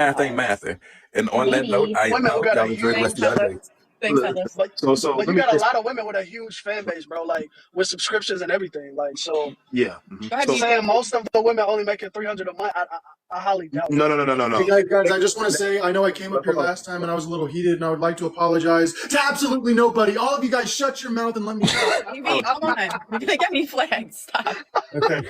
math ain't mathing. And on that note, Maybe. I Women who hope got a y'all enjoy the huge, rest of your day. Thanks, Heather. but So but let you me got a just lot of women with a huge fan base, bro. Like with subscriptions and everything. Like so, yeah. Go ahead, So Misha. saying most of the women only making 300 a month, I highly doubt no, that. no, no, no, no, Hey no. guys, I just want to say, I know I came up here last time and I was a little heated and I would like to apologize to absolutely nobody. All of you guys shut your mouth and let me talk. Evie, come on. You're gonna get me flagged. Stop. Okay.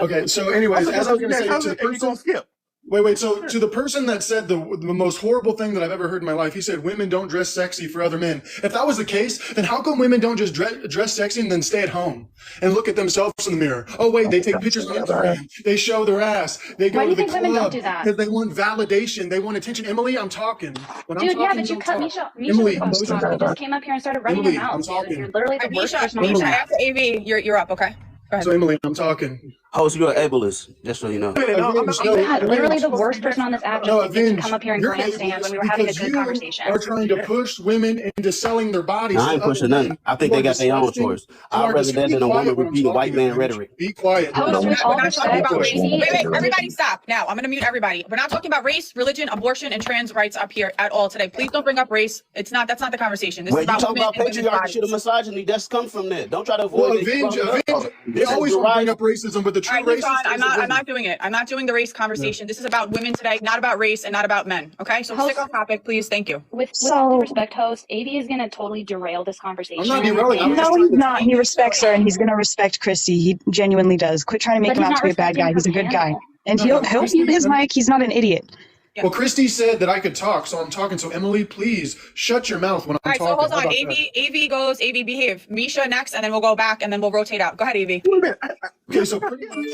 Okay, so anyways, as I was going to say to the and you gonna person, skip. wait, so to the person that said the most horrible thing that I've ever heard in my life, he said women don't dress sexy for other men. If that was the case, then how come women don't just dress sexy and then stay at home and look at themselves in the mirror? Oh wait, they take pictures on Instagram, they show their ass, they Why go do to you the think women don't club do that? because they want validation, they want attention. Emily, I'm talking. When I'm Dude, yeah, talking, but you you don't cut talk. Misha. Misha was Emily, I'm supposed to talk. You just came up here and started running your Emily, I'm mouth, dude. You're talking. literally the worst Misha, person on the Misha, internet. after AV, you're up, okay? Go So ahead. Emily, I'm talking. Oh, so you're an ableist, just so you know. Avenge, no, Yeah, literally Avenge. the worst person on this app No, just to come Avenge. up here and You're grandstand when we were having a because good you conversation. are trying to push women into selling their bodies Now, I to ain't other pushing nothing. men. I think You they are got their own disgusting. choice. You I'd are rather that be than a woman quiet when I'm repeating white talking, man Avenge. rhetoric. Be quiet. Host, with all We're not talking respect, about race. Christie, Wait, everybody stop. Now, I'm going to mute everybody. We're not talking about race, religion, abortion, and trans rights up here at all today. Please don't bring up race. That's not the conversation. This is When you about talk women about and women's patriarchy, shit, or bodies. misogyny, that's comes from that. Don't try to Well, avoid it. You Avenge, brought it up. they This is always want to bring derived. up racism, but the All true right, move on. racist is a I'm woman. not doing it. I'm not doing the race conversation. This is about women today, not about race and not about men. Okay? So stick on topic, please. Thank you. with all due respect, host, AV is going to totally derail this conversation. I'm not derailing. I'm just No, trying he's to. not. He respects her, and he's going to respect Christy. He genuinely does. Quit trying to make But him he's out not to be a bad respecting guy. her He's a good guy. panel. And No, he'll Christy, mute his mic. He's not an idiot. Well, Christy said that I could talk, so I'm talking. So Emily, please shut your mouth when I'm All right, so talking. hold How on. about AV goes, AV behave. Misha next, and then we'll go back and then we'll rotate out. Go ahead, AV. that? Okay, so pretty much.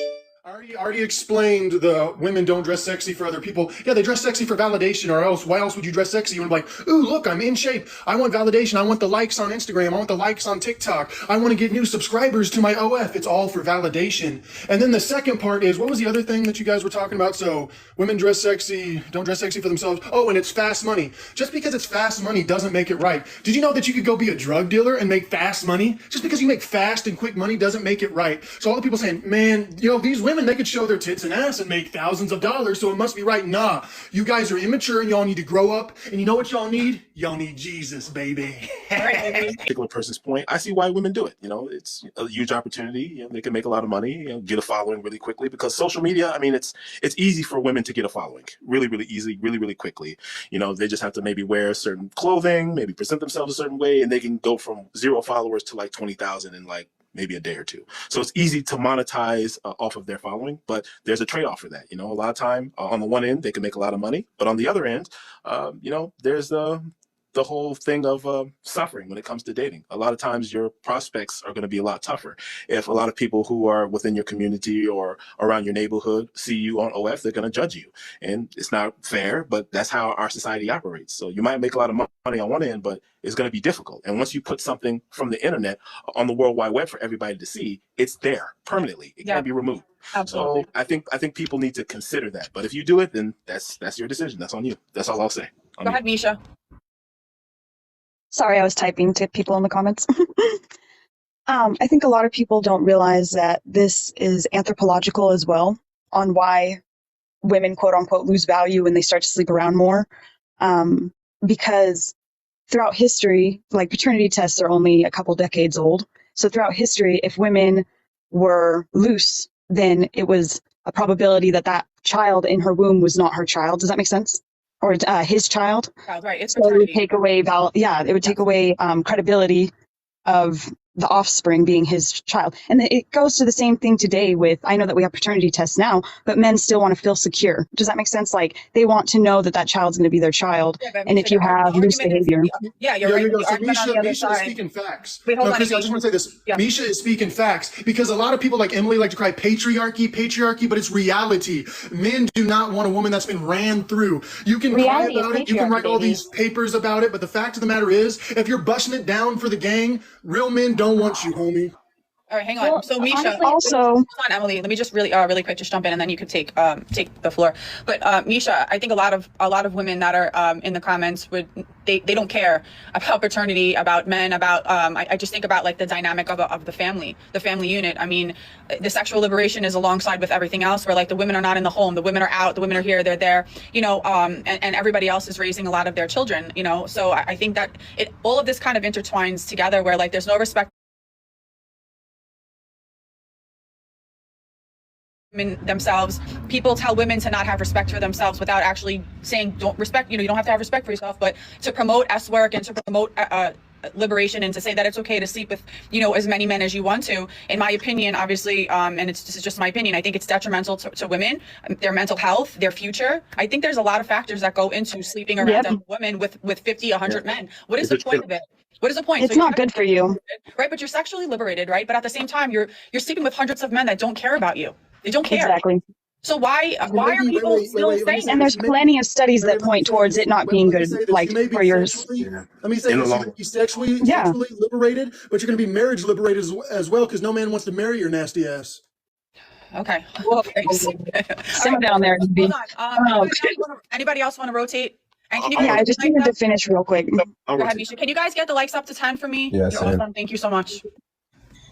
I already explained the women don't dress sexy for other people. Yeah, they dress sexy for validation, or else why else would you dress sexy? You would be like, ooh, look, I'm in shape. I want validation. I want the likes on Instagram. I want the likes on TikTok. I want to get new subscribers to my OF. It's all for validation. And then the second part is, what was the other thing that you guys were talking about? So women dress sexy, don't dress sexy for themselves. Oh, and it's fast money. Just because it's fast money doesn't make it right. Did you know that you could go be a drug dealer and make fast money? Just because you make fast and quick money doesn't make it right. So all the people saying, man, these women, they could show their tits and ass and make thousands of dollars, so it must be right. Nah, you guys are immature and y'all need to grow up. And you know what y'all need? Y'all need Jesus, baby. Particular person's point, I see why women do it. It's a huge opportunity. They can make a lot of money, get a following really quickly because social media. I mean, it's easy for women to get a following, really, really easy, really, really quickly. They just have to maybe wear certain clothing, maybe present themselves a certain way, and they can go from 0 followers to like 20,000 in like maybe a day or two. So it's easy to monetize off of their following, but there's a trade-off for that. A lot of time on the one end, they can make a lot of money, but on the other end, there's the whole thing of suffering when it comes to dating. A lot of times your prospects are going to be a lot tougher. If a lot of people who are within your community or around your neighborhood see you on OF, they're going to judge you. And it's not fair, but that's how our society operates. So you might make a lot of money on one end, but it's going to be difficult. And once you put something from the internet on the World Wide Web for everybody to see, it's there permanently. It can't be removed. Absolutely. So I think people need to consider that. But if you do it, then that's your decision. That's on you. That's all I'll say. Go ahead, Misha. Sorry, I was typing to people in the comments. I think a lot of people don't realize that this is anthropological as well on why women, quote unquote, lose value when they start to sleep around more. Because throughout history, like paternity tests are only a couple decades old. So throughout history, if women were loose, then it was a probability that that child in her womb was not her child. Does that make sense? Or his child. Right. It's so it would take away it would take away credibility of the offspring being his child. And it goes to the same thing today with, I know that we have paternity tests now, but men still want to feel secure. Does that make sense? Like they want to know that that child's going to be their child. And if you have loose behavior. You're right. So Misha is speaking facts. Wait, hold on. Chrissy, I just want to say this. Yeah. Misha is speaking facts because a lot of people like Emily like to cry patriarchy, but it's reality. Men do not want a woman that's been ran through. You can cry about it. You can write all these papers about it. But the fact of the matter is, if you're busting it down for the gang, real men don't want you, homie. All right, hang on. Well, So Misha, honestly- Also, hold on, Emily. Let me just really quick just jump in, and then you could take the floor. But Misha, I think a lot of women that are in the comments they don't care about paternity, about men, about I just think about like the dynamic of the family unit. I mean, the sexual liberation is alongside with everything else, where like the women are not in the home, the women are out, the women are here, they're there, and everybody else is raising a lot of their children, So I think that all of this kind of intertwines together, where like there's no respect themselves. People tell women to not have respect for themselves without actually saying don't respect, you don't have to have respect for yourself, but to promote S-work and to promote liberation and to say that it's okay to sleep with, as many men as you want to, in my opinion, obviously, and this is just my opinion, I think it's detrimental to women, their mental health, their future. I think there's a lot of factors that go into sleeping around a woman with 50, 100 men. What is the point of it? What is the point? it's not good for you. Right, but you're sexually liberated, right? But at the same time, you're sleeping with hundreds of men that don't care about you. They don't care. Exactly. So why are people still saying And there's plenty of studies that point towards it not being good, like for yours. Let me say this: you may be sexually liberated, but you're going to be marriage liberated as well, because no man wants to marry your nasty ass. Okay. Well, Thanks. simmer down there. Hold on. Anybody else want to rotate? And can you guys Yeah, I just needed to finish real quick. Go ahead, Misha. Can you guys get the likes up to 10 for me? Yes, You're awesome. Thank you so much.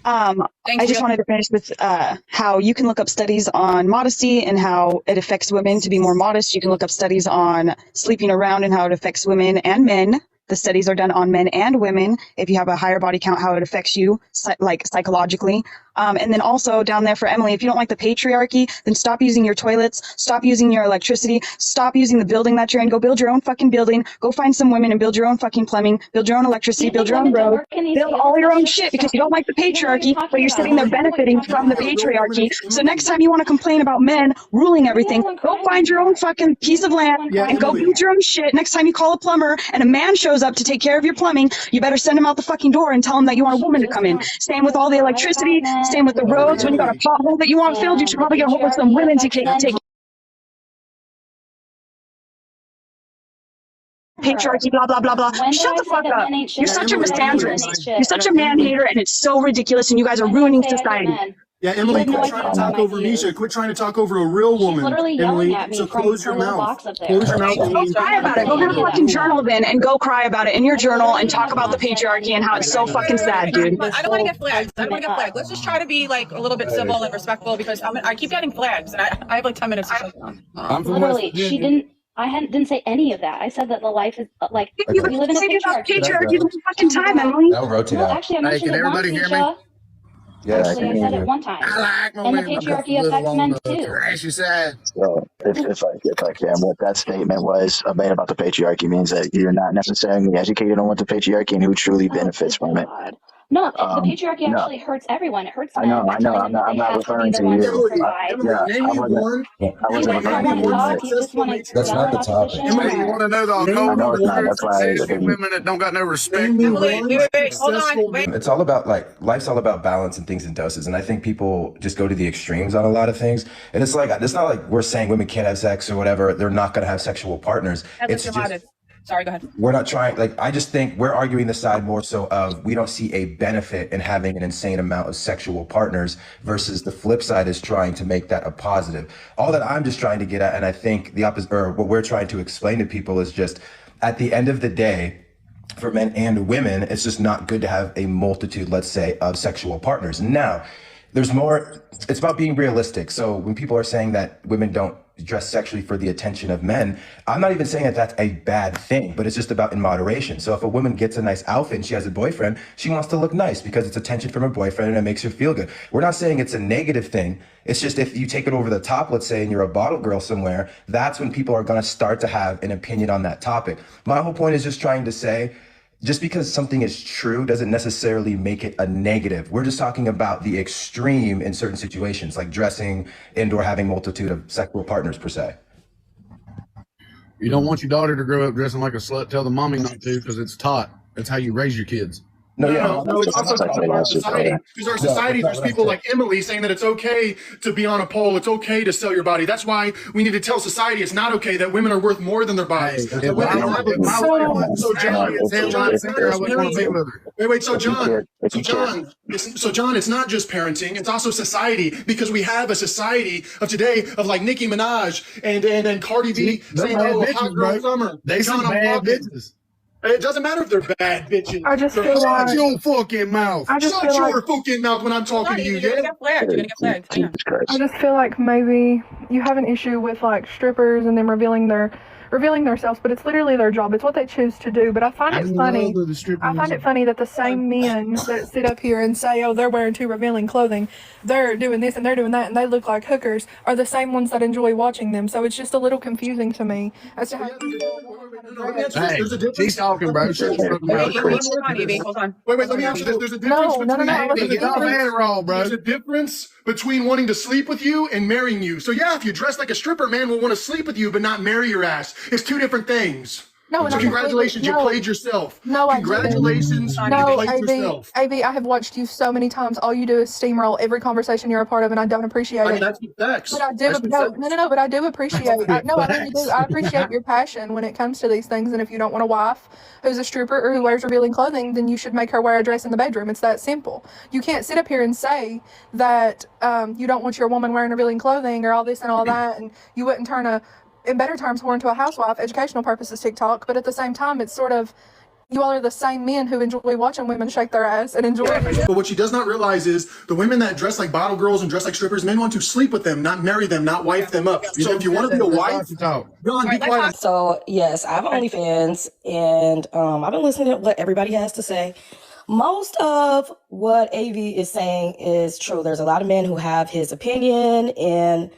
I just wanted to finish with how you can look up studies on modesty and how it affects women to be more modest. You can look up studies on sleeping around and how it affects women and men. The studies are done on men and women. If you have a higher body count, how it affects you, like psychologically. And then also down there for Emily, if you don't like the patriarchy, then stop using your toilets, stop using your electricity, stop using the building that you're in. Go build your own fucking building. Go find some women and build your own fucking plumbing, build your own electricity, build your own road, build all your own shit because you don't like the patriarchy, but you're sitting there benefiting from the patriarchy. So next time you want to complain about men ruling everything, go find your own fucking piece of land and go build your own shit. Next time you call a plumber and a man shows up to take care of your plumbing, you better send him out the fucking door and tell him that you want a woman to come in. Same with all the electricity, same with the roads. When you got a pothole that you want filled, you should probably get a hold of some women to take patriarchy, blah, blah, blah, blah. Shut the fuck up. You're such a misandrist. You're such a man hater, and it's so ridiculous, and you guys are ruining society. Yeah, Emily, You have quit no trying idea to talk about over my views. Misha. Quit trying to talk over a real woman. literally yelling Emily, at me so from close her your little mouth. box up there. Close your mouth. Go cry about it. Go get a fucking journal then and go cry about it in your journal and talk about the patriarchy and how it's so fucking sad, dude. I don't want to get flagged. Let's just try to be like a little bit civil and respectful because I keep getting flags and I have like 10 minutes to shut down. I'm from West Literally, she Virginia. didn't say any of that. I said that the life is like You we live in a say about patriarchy. patriarchy the whole fucking time, Emily. I'll rotate No, out. actually, I Hey, mentioned can it once, everybody hear me? Misha. Yes, Actually, I said it one time. I like my And the women. patriarchy affects men too. Trashy side. So if I can, what that statement was made about the patriarchy means that you're not necessarily educated on what the patriarchy and who truly benefits from it. God. No, the patriarchy no. actually hurts everyone. It hurts I men know. by telling them that I'm they not have to be referring the to ones you. to provide. Emily, Yeah, name me one. I You wasn't guys don't referring want to to you. talk. You just want to That's yell not the about topic. position. Emily, you want to know the No, I know it's not. That's why I nasty didn't. women that don't got no respect? Name me Emily, one wait, hold on, successful wait. It's all about life's all about balance and things in doses. And I think people just go to the extremes on a lot of things. And it's not like we're saying women can't have sex or whatever. They're not going to have sexual partners. It's just, sorry, go ahead. we're not trying, I just think we're arguing the side more so of we don't see a benefit in having an insane amount of sexual partners versus the flip side is trying to make that a positive. All that I'm just trying to get at, and I think the opposite, or what we're trying to explain to people is just at the end of the day, for men and women, it's just not good to have a multitude, let's say, of sexual partners. Now, there's more, it's about being realistic. So when people are saying that women don't dress sexually for the attention of men, I'm not even saying that that's a bad thing, but it's just about in moderation. So if a woman gets a nice outfit and she has a boyfriend, she wants to look nice because it's attention from her boyfriend and it makes her feel good. We're not saying it's a negative thing. It's just if you take it over the top, let's say, and you're a bottle girl somewhere, that's when people are going to start to have an opinion on that topic. My whole point is just trying to say, just because something is true doesn't necessarily make it a negative. We're just talking about the extreme in certain situations, like dressing and or having multitude of sexual partners per se. You don't want your daughter to grow up dressing like a slut. Tell the mommy not to because it's taught. That's how you raise your kids. No, it's also That's because a our lawsuit, society. brother. Because our No, society, that's there's not what I'm people saying. like Emily saying that it's okay to be on a pole. It's okay to sell your body. That's why we need to tell society it's not okay that women are worth more than their bodies. Hey, That if women my have a- wife So John, it's so John, it's not I just wouldn't want to be parenting. with her. Wait. So If you John, care, if so you care. John, John, it's not just parenting. It's also society, because we have a society of today of like Nicki Minaj and Cardi B They're saying, bad "Oh, bitches, hot girl bro. summer." They John, some I'm bad talking. bitches. It doesn't matter if they're bad bitches. I just They're feel hot. Shut like your fucking mouth. I just Shut feel like your fucking mouth when I'm Hold talking on, to you, Evie, you're gonna yeah? get flagged. You're gonna get flagged. Hang on. Jesus I Christ. just feel like maybe you have an issue with like strippers and them revealing themselves, but it's literally their job. It's what they choose to do. But I find it funny. I find it funny that the same men that sit up here and say, "Oh, they're wearing too revealing clothing, they're doing this and they're doing that, and they look like hookers," are the same ones that enjoy watching them. So it's just a little confusing to me as to how. Let me answer this. Hey, There's a difference. she's talking, bro. Shut your fucking Hey, mouth. Chris. Hold on, Evie. Hold on. Wait, let me answer this. There's a difference No, between. I wasn't Get off doing that wrong, bro. There's a difference between wanting to sleep with you and marrying you. So yeah, if you dress like a stripper, man will want to sleep with you but not marry your ass. It's two different things. No, and So I congratulations, you completely- played yourself. No, I didn't. Congratulations, you No, played AB, yourself. AB, I have watched you so many times. All you do is steamroll every conversation you're a part of, and I don't appreciate I mean, it. that's the facts. But I do, That's the no, facts. no, but I do appreciate. I really do. Facts. I appreciate your passion when it comes to these things. And if you don't want a wife who's a stripper or who wears revealing clothing, then you should make her wear a dress in the bedroom. It's that simple. You can't sit up here and say that you don't want your woman wearing revealing clothing or all this and all that, and you wouldn't turn in better terms, whore into a housewife. Educational purposes, TikTok. But at the same time, it's sort of. You all are the same men who enjoy watching women shake their ass and enjoy it. But what she does not realize is the women that dress like bottle girls and dress like strippers, men want to sleep with them, not marry them, not wife them up. So if you want to be a wife, John, be quiet. So yes, I have OnlyFans, and I've been listening to what everybody has to say. Most of what AV is saying is true. There's a lot of men who have his opinion, and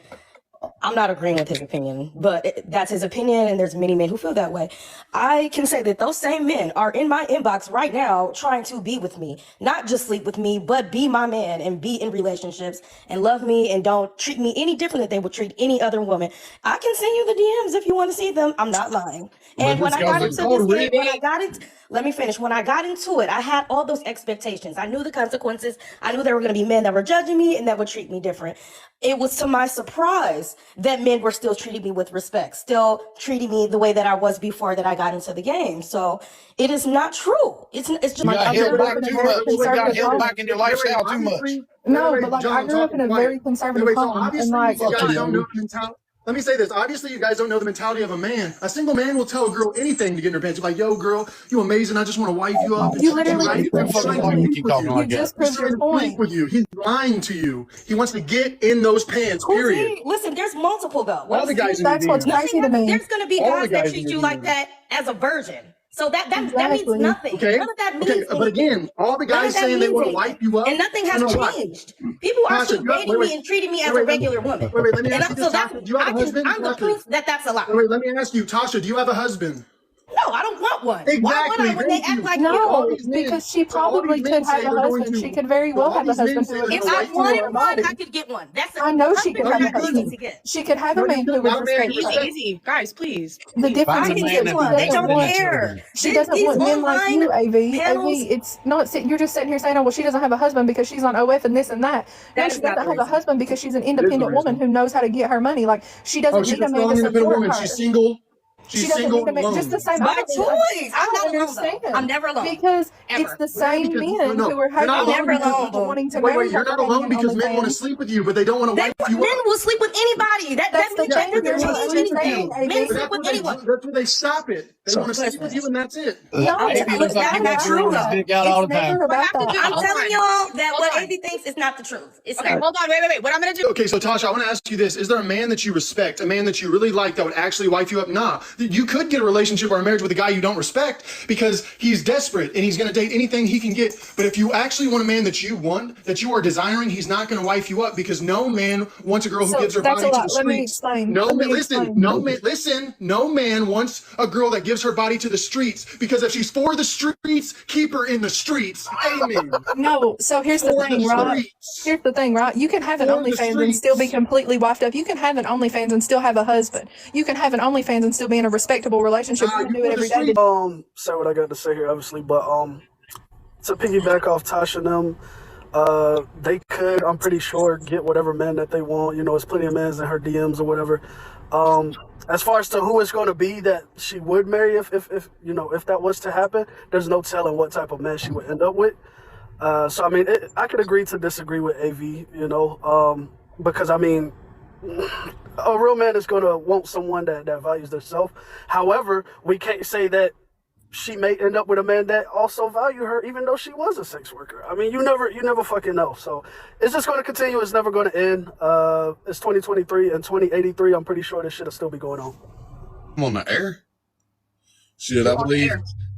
I'm not agreeing with his opinion, but that's his opinion, and there's many men who feel that way. I can say that those same men are in my inbox right now trying to be with me, not just sleep with me, but be my man and be in relationships and love me and don't treat me any different than they would treat any other woman. I can send you the DMs if you want to see them. I'm not lying. And when I got into this, let me finish. When I got into it, I had all those expectations. I knew the consequences. I knew there were going to be men that were judging me and that would treat me different. It was to my surprise that men were still treating me with respect, still treating me the way that I was before that I got into the game. So it is not true. It's just You got held back too much. You got held back in your lifestyle too much. No, but like I grew up in a very conservative home, and obviously like you guys don't know the mentality. Let me say this. Obviously, you guys don't know the mentality of a man. A single man will tell a girl anything to get in her pants. Like, yo, girl, you amazing. I just want to wife you up. You literally- Right? you just proved your point. With you. He's lying to you. He wants to get in those pants, period. Listen, there's multiple though. All the guys in That's the what's DM. crazy to me. There's going to be All the guys that guys treat in you the like DM. that as a virgin. So that means Exactly. nothing. Okay. None of that means Okay, but again, all the guys saying they want to wipe you up. and nothing has No, no, what? changed. People are Tasha, still dating me and treating me as a regular woman. Wait, let me And ask you this, so that Tasha. Do you have a husband? I'm the Tasha. proof that that's a lie. Wait, let me ask you, Tasha, do you have a husband? No, I don't want one. Why would Exactly, I when they thank act you. like No, you? because she so all probably these men could have say a they're going husband. to- She could very well all have a these men husband say who they're would If gonna I wipe you wanted up. one, I could get one. That's I know she could No, have you a couldn't. husband. to get. She could have No, a you man who couldn't. would Not a man respect who her. respects- Easy, guys, please. The difference I is can she get one. They doesn't don't want. care. She doesn't These want men like you, online AV. panels- AV, it's not. You're just sitting here saying, "Oh, well, she doesn't have a husband because she's on OF and this and that." No, That she is not doesn't the have a reason. husband because she's an independent woman who knows how to get her money. Like she doesn't Oh, she's need a a man strong to independent support woman. her. She's single. She She's doesn't single need a man. alone. Just the same. By I don't choice. I'm not alone, understand. though. I'm never alone. Because Ever. it's the same because- men no, who are you're not having alone because- wanting to Wait, marry you're her not for alone having because men want to OnlyFans. sleep with you, but they don't want to wipe you Men up. will sleep with anybody. That That's the means thing. that You're doesn't not change understanding, anything. AV. Men But sleep with anyone. that's where they stop it. They want to sleep with you, and that's it. No, Maybe looks like you that's walk around with his true, dick out all the it's time. never about that. I'm Hold telling on. y'all that Hold what on. AV thinks is not the truth. It's Okay, not. hold on, wait. What I'm gonna do? Okay, so Tasha, I want to ask you this: is there a man that you respect, a man that you really like, that would actually wife you up? Nah, you could get a relationship or a marriage with a guy you don't respect because he's desperate and he's going to date anything he can get. But if you actually want a man that you want, that you are desiring, he's not going to wife you up because no man wants a girl who So gives her that's body a to lot. the Let me streets. explain. No Let me man, listen, explain. no man, listen, no man wants a girl that gives her body to the streets because if she's for the streets, keep her in the streets. Amen. No, so here's the For thing, the right? streets. Here's the thing, right? You can have an For the OnlyFans and still be streets. completely wifed up. You can have an OnlyFans and still have a husband. You can have an OnlyFans and still be in a respectable relationship. You can you do it for the every day. Say what I got to say here, obviously, but to piggyback off Tasha and them, they could, I'm pretty sure, get whatever men that they want. You know, there's plenty of men in her DMs or whatever. As far as to who it's going to be that she would marry, if you know, if that was to happen, there's no telling what type of man she would end up with. So I mean, I could agree to disagree with AV, you know, because I mean, a real man is going to want someone that values themselves. However, we can't say that she may end up with a man that also value her, even though she was a sex worker. I mean, you never fucking know. So it's just going to continue. It's never going to end. It's 2023 and 2083. I'm pretty sure this shit will still be going on. I'm on the air. Shit,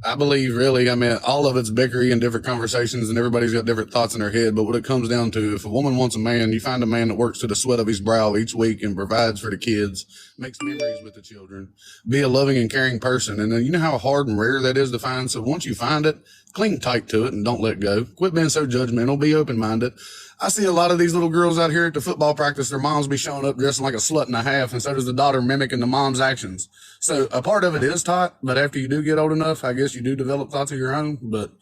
I believe really, I mean, all of it's bickery and different conversations and everybody's got different thoughts in their head. But what it comes down to, if a woman wants a man, you find a man that works to the sweat of his brow each week and provides for the kids, makes memories with the children, be a loving and caring person. And then you know how hard and rare that is to find. So once you find it, cling tight to it and don't let go. Quit being so judgmental, be open-minded. I see a lot of these little girls out here at the football practice, their moms be showing up dressing like a slut and a half, and so does the daughter mimicking the mom's actions. So a part of it is taught, but after you do get old enough, I guess you do develop thoughts of your own. But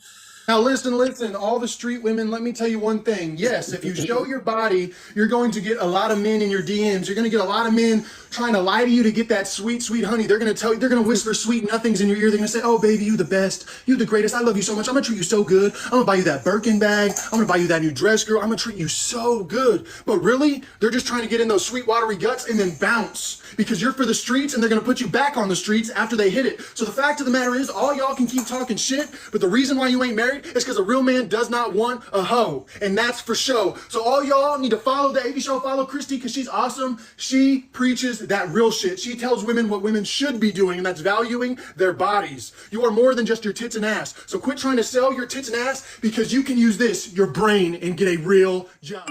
now listen, all the street women, let me tell you one thing. Yes, if you show your body, you're going to get a lot of men in your DMs. You're going to get a lot of men trying to lie to you to get that sweet, sweet honey. They're going to tell you, they're going to whisper sweet nothings in your ear. They're going to say, oh, baby, you the best. You the greatest. I love you so much. I'm going to treat you so good. I'm going to buy you that Birkin bag. I'm going to buy you that new dress, girl. I'm going to treat you so good. But really, they're just trying to get in those sweet, watery guts and then bounce because you're for the streets and they're going to put you back on the streets after they hit it. So the fact of the matter is, all y'all can keep talking shit, but the reason why you ain't married is because a real man does not want a hoe, and that's for show. So all y'all need to follow the AV show, follow Christie, because she's awesome. She preaches that real shit. She tells women what women should be doing, and that's valuing their bodies. You are more than just your tits and ass. So quit trying to sell your tits and ass because you can use this, your brain, and get a real job.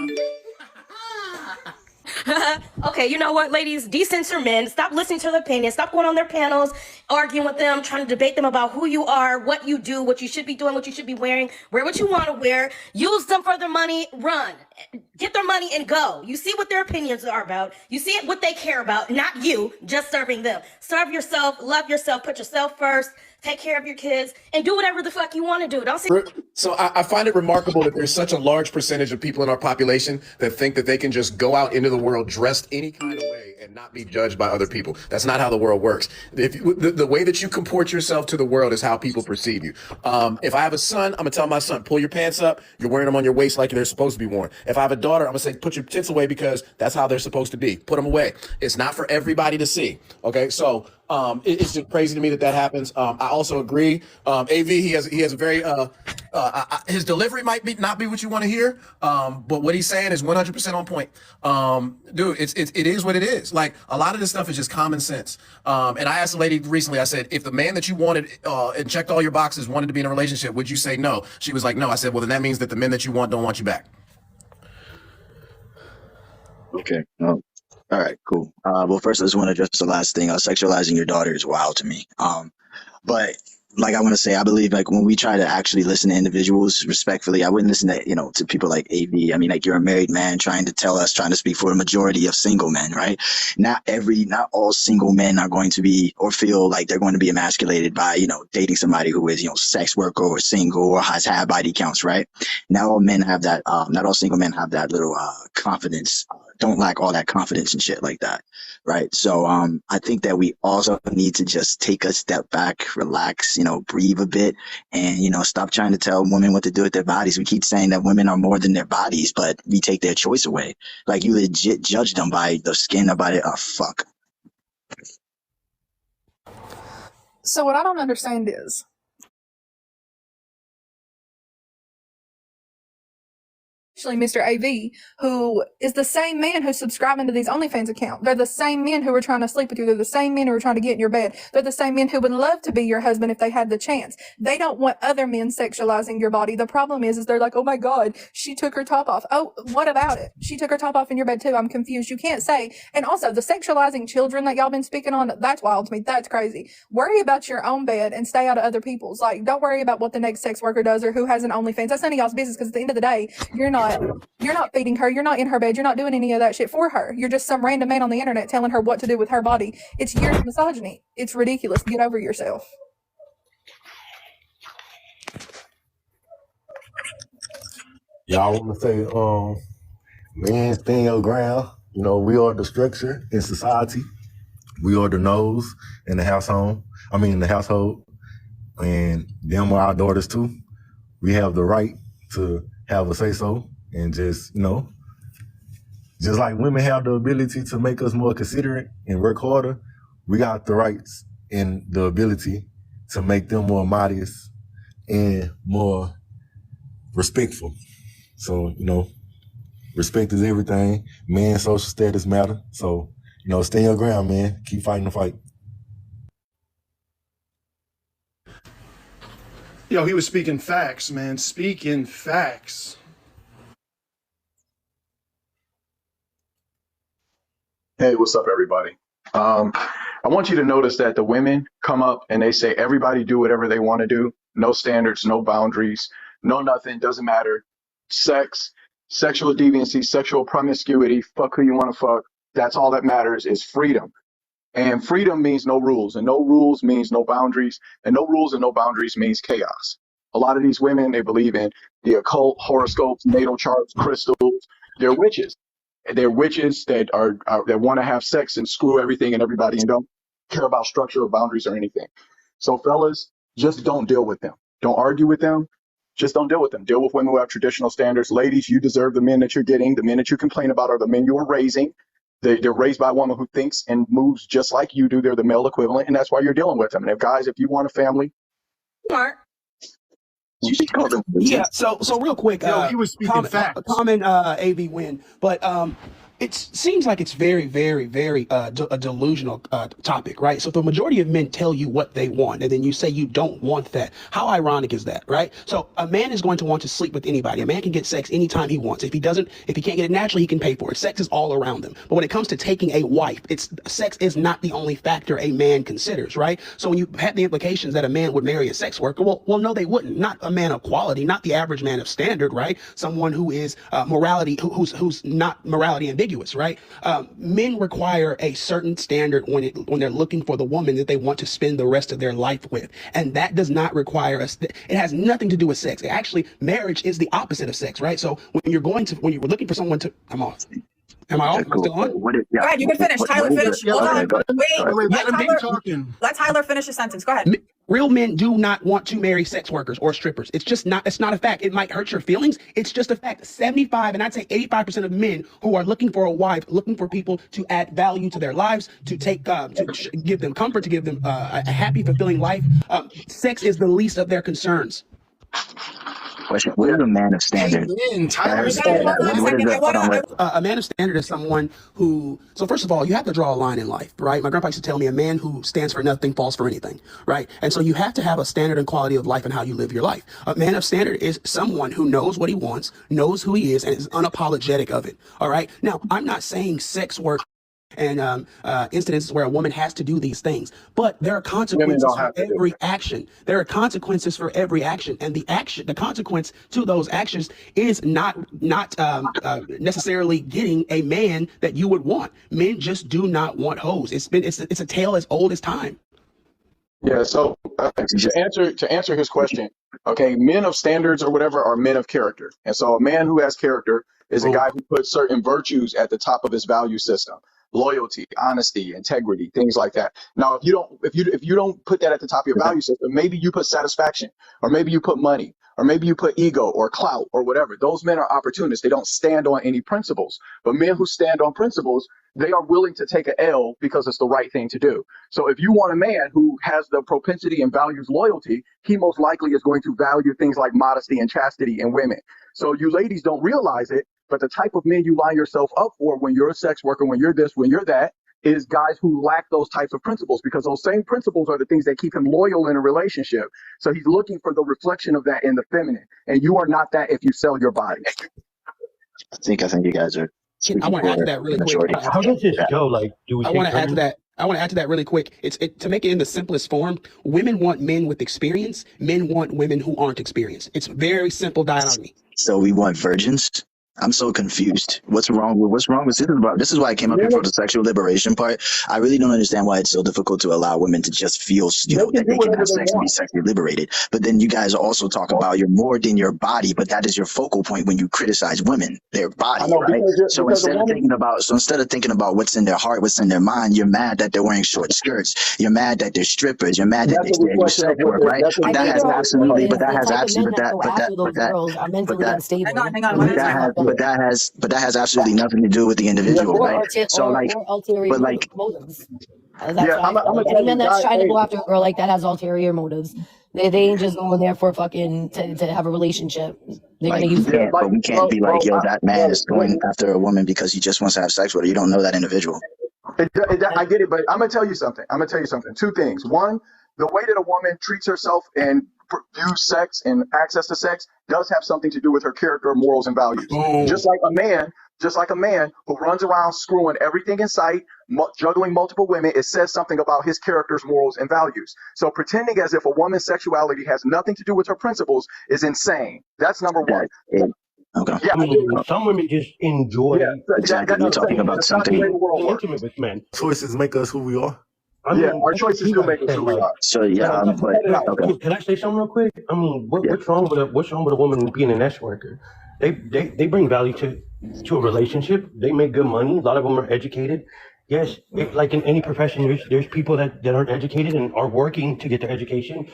Okay, you know what, ladies? Decensor men. Stop listening to their opinions. Stop going on their panels, arguing with them, trying to debate them about who you are, what you do, what you should be doing, what you should be wearing. Wear what you want to wear. Use them for their money. Run. Get their money and go. You see what their opinions are about. You see what they care about, not you, just serving them. Serve yourself, love yourself, put yourself first, take care of your kids, and do whatever the fuck you want to do. Don't say. So I find it remarkable that there's such a large percentage of people in our population that think that they can just go out into the world dressed any kind of way and not be judged by other people. That's not how the world works. The way that you comport yourself to the world is how people perceive you. If I have a son, I'm gonna tell my son, pull your pants up. You're wearing them on your waist like they're supposed to be worn. If I have a daughter, I'm gonna say, put your tits away because that's how they're supposed to be. Put them away. It's not for everybody to see. Okay, so it's just crazy to me that happens. I also agree. AV, he has a very his delivery might not be what you want to hear, but what he's saying is 100% on point. Dude, it is what it is. Like, a lot of this stuff is just common sense. And I asked a lady recently, I said, if the man that you wanted and checked all your boxes wanted to be in a relationship, would you say no? She was like, no. I said, well, then that means that the men that you want don't want you back. Okay. All right, cool. Well, first, I just want to address the last thing. Sexualizing your daughter is wild to me. But like I want to say, I believe like when we try to actually listen to individuals respectfully, I wouldn't listen to, to people like AV. I mean, like, you're a married man trying to speak for a majority of single men, right? Not all single men are going to be or feel like they're going to be emasculated by, dating somebody who is, sex worker or single or has had body counts, right? Not all men have that. Not all single men have that little confidence. Don't lack all that confidence and shit like that, right? So I think that we also need to just take a step back, relax, breathe a bit, and stop trying to tell women what to do with their bodies. We keep saying that women are more than their bodies, but we take their choice away. Like, you legit judge them by the skin or by it. Oh, fuck. So what I don't understand is, actually Mr. AV, who is the same man who's subscribing to these OnlyFans accounts. They're the same men who are trying to sleep with you. They're the same men who are trying to get in your bed. They're the same men who would love to be your husband if they had the chance. They don't want other men sexualizing your body. The problem is they're like, oh my God, she took her top off. Oh, what about it? She took her top off in your bed too. I'm confused. You can't say. And also the sexualizing children that y'all been speaking on, that's wild to me. That's crazy. Worry about your own bed and stay out of other people's. Like, don't worry about what the next sex worker does or who has an OnlyFans. That's none of y'all's business, because at the end of the day, you're not feeding her. You're not in her bed. You're not doing any of that shit for her. You're just some random man on the internet telling her what to do with her body. It's years of misogyny. It's ridiculous. Get over yourself. Y'all want to say, man, stand your ground. You know, we are the structure in society. We are the nose in the household. In the household. And them are our daughters too. We have the right to have a say so and just like women have the ability to make us more considerate and work harder, we got the rights and the ability to make them more modest and more respectful. So, respect is everything. Man, social status matter. So, stand your ground, man. Keep fighting the fight. Yo, he was speaking facts, man. Speaking facts. Hey, what's up, everybody? I want you to notice that the women come up and they say everybody do whatever they want to do. No standards, no boundaries, no nothing, doesn't matter. Sex, sexual deviancy, sexual promiscuity, fuck who you want to fuck. That's all that matters is freedom. And freedom means no rules, and no rules means no boundaries, and no rules and no boundaries means chaos. A lot of these women, they believe in the occult, horoscopes, natal charts, crystals. They're witches. They're witches that are that want to have sex and screw everything and everybody and don't care about structure or boundaries or anything. So fellas, just don't deal with them. Don't argue with them. Just don't deal with them. Deal with women who have traditional standards. Ladies, you deserve the men that you're getting. The men that you complain about are the men you are raising. They're raised by a woman who thinks and moves just like you do. They're the male equivalent, and that's why you're dealing with them. And if guys, if you want a family, Smart. Yeah. So real quick, Yo, he was speaking facts. common AV win, but it seems like it's very, very, very a delusional topic, right? So if the majority of men tell you what they want, and then you say you don't want that, how ironic is that, right? So a man is going to want to sleep with anybody. A man can get sex anytime he wants. If he can't get it naturally, he can pay for it. Sex is all around them. But when it comes to taking a wife, sex is not the only factor a man considers, right? So when you have the implications that a man would marry a sex worker, well, no, they wouldn't. Not a man of quality, not the average man of standard, right? Someone who is who's not morality ambiguous, right? Men require a certain standard when they're looking for the woman that they want to spend the rest of their life with, and that does not require us. It has nothing to do with sex. Actually, marriage is the opposite of sex, right? So when you're looking for someone to, I'm off. Am I off? I'm still on? What is, Go ahead, you can finish. Tyler, finish. Hold on. Wait, let Tyler finish his sentence. Go ahead. Real men do not want to marry sex workers or strippers. It's not a fact. It might hurt your feelings. It's just a fact. 75 and I'd say 85% of men who are looking for a wife, looking for people to add value to their lives, to give them comfort, to give them a happy, fulfilling life. Sex is the least of their concerns. Question: what is a man of standard? A man of standard is someone who, so first of all, you have to draw a line in life, right? My grandpa used to tell me a man who stands for nothing falls for anything, right? And so you have to have a standard and quality of life and how you live your life. A man of standard is someone who knows what he wants, knows who he is, and is unapologetic of it, all right? Now, I'm not saying sex work and instances where a woman has to do these things, but there are consequences for every action. There are consequences for every action, and the consequence to those actions is not necessarily getting a man that you would want. Men just do not want hoes. It's a tale as old as time. Yeah, so to answer his question, okay, men of standards or whatever are men of character. And so a man who has character is a guy who puts certain virtues at the top of his value system. Loyalty, honesty, integrity, things like that. Now, if you don't put that at the top of your value system, maybe you put satisfaction, or maybe you put money, or maybe you put ego or clout or whatever. Those men are opportunists. They don't stand on any principles. But men who stand on principles, they are willing to take an L because it's the right thing to do. So if you want a man who has the propensity and values loyalty, he most likely is going to value things like modesty and chastity in women. So you ladies don't realize it, but the type of men you line yourself up for when you're a sex worker, when you're this, when you're that, is guys who lack those types of principles, because those same principles are the things that keep him loyal in a relationship. So he's looking for the reflection of that in the feminine. And you are not that if you sell your body. I think you guys are. I want to add to that really quick. How does this go? Like, do we? I want to add to that really quick. To make it in the simplest form. Women want men with experience. Men want women who aren't experienced. It's very simple dichotomy. So we want virgins. I'm so confused. What's wrong with this is why I came up here for the sexual liberation part. I really don't understand why it's so difficult to allow women to just feel, They can that do they can whatever have they sex and be want. sexually liberated. But then you guys also talk about you're more than your body, but that is your focal point when you criticize women, their I body, know right? So because a woman. instead of thinking about what's in their heart, what's in their mind, you're mad that they're wearing short skirts. You're mad that they're strippers. You're mad that That's they a say they do reflection of sex what work, they. right? That's a But I that think has your reflection. whole point absolutely, is the type of men that go after those girls are but mentally that unstable. Hang on, but one at a time. but that has absolutely nothing to do with the Yeah, individual, right? So Or ulterior but like, motives. That's yeah. what I I'm feel gonna like. tell Any you, man that's guy. trying to Hey, go after a girl like that has ulterior motives. They ain't just going there for fucking to have a relationship. They're gonna use yeah, but like, we can't bro, be like, yo, that man bro, is going after a woman because he just wants to have sex with her. You don't know that individual. I get it, but I'm gonna tell you something. I'm gonna tell you something. Two things. One, the way that a woman treats herself and views sex and access to sex does have something to do with her character, morals, and values. Boom. Just like a man who runs around screwing everything in sight, juggling multiple women, it says something about his character's morals and values. So pretending as if a woman's sexuality has nothing to do with her principles is insane. That's number one. Okay. Yeah, I mean, some women just enjoy yeah, Exactly. that's We're talking insane. about That's not the way something. the world being works. intimate with men. Choices make us who we are. I Yeah, mean, our that's what choices you do guys make us say. who we Like, are. So yeah, but Cut it out. okay. can I say something real quick? I mean, Yeah. what's wrong with a woman being an S worker? They bring value to a relationship. They make good money. A lot of them are educated. Yes, like in any profession, there's people that aren't educated and are working to get their education.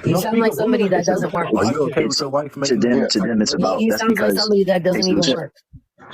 You sound like somebody that doesn't work. Are you okay with It's your wife to making them. Yeah. To them, it's about. He That's sounds like because somebody that doesn't even Jesus. work.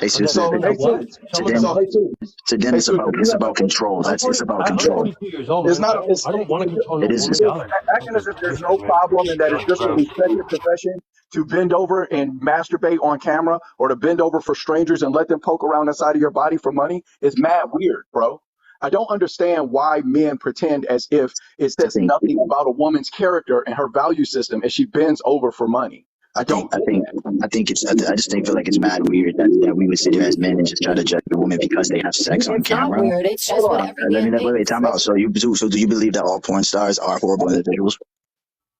Jesus. So Someone hey, that what? Toots. To Someone them. that So what? hey, Toots. To them, Hey, Toots. If it's you have about control. It's about I'm control. 42 years old, it's man. not. I don't want to control no It is. woman It's just dollar. acting as if there's no Man. problem and that it's That's just a gross. respected profession to bend over and masturbate on camera or to bend over for strangers and let them poke around inside of your body for money is mad weird, bro. I don't understand why men pretend as if it I says think. nothing about a woman's character and her value system if she bends over for money. I I think. don't I get think. that. I think it's. I just think feel like it's mad weird that we would sit here as men and just try to judge a woman because they have sex on It's not camera. weird. It's Hold just what on. every Let me man wait. thinks. Time out. So do you believe that all porn stars are horrible individuals?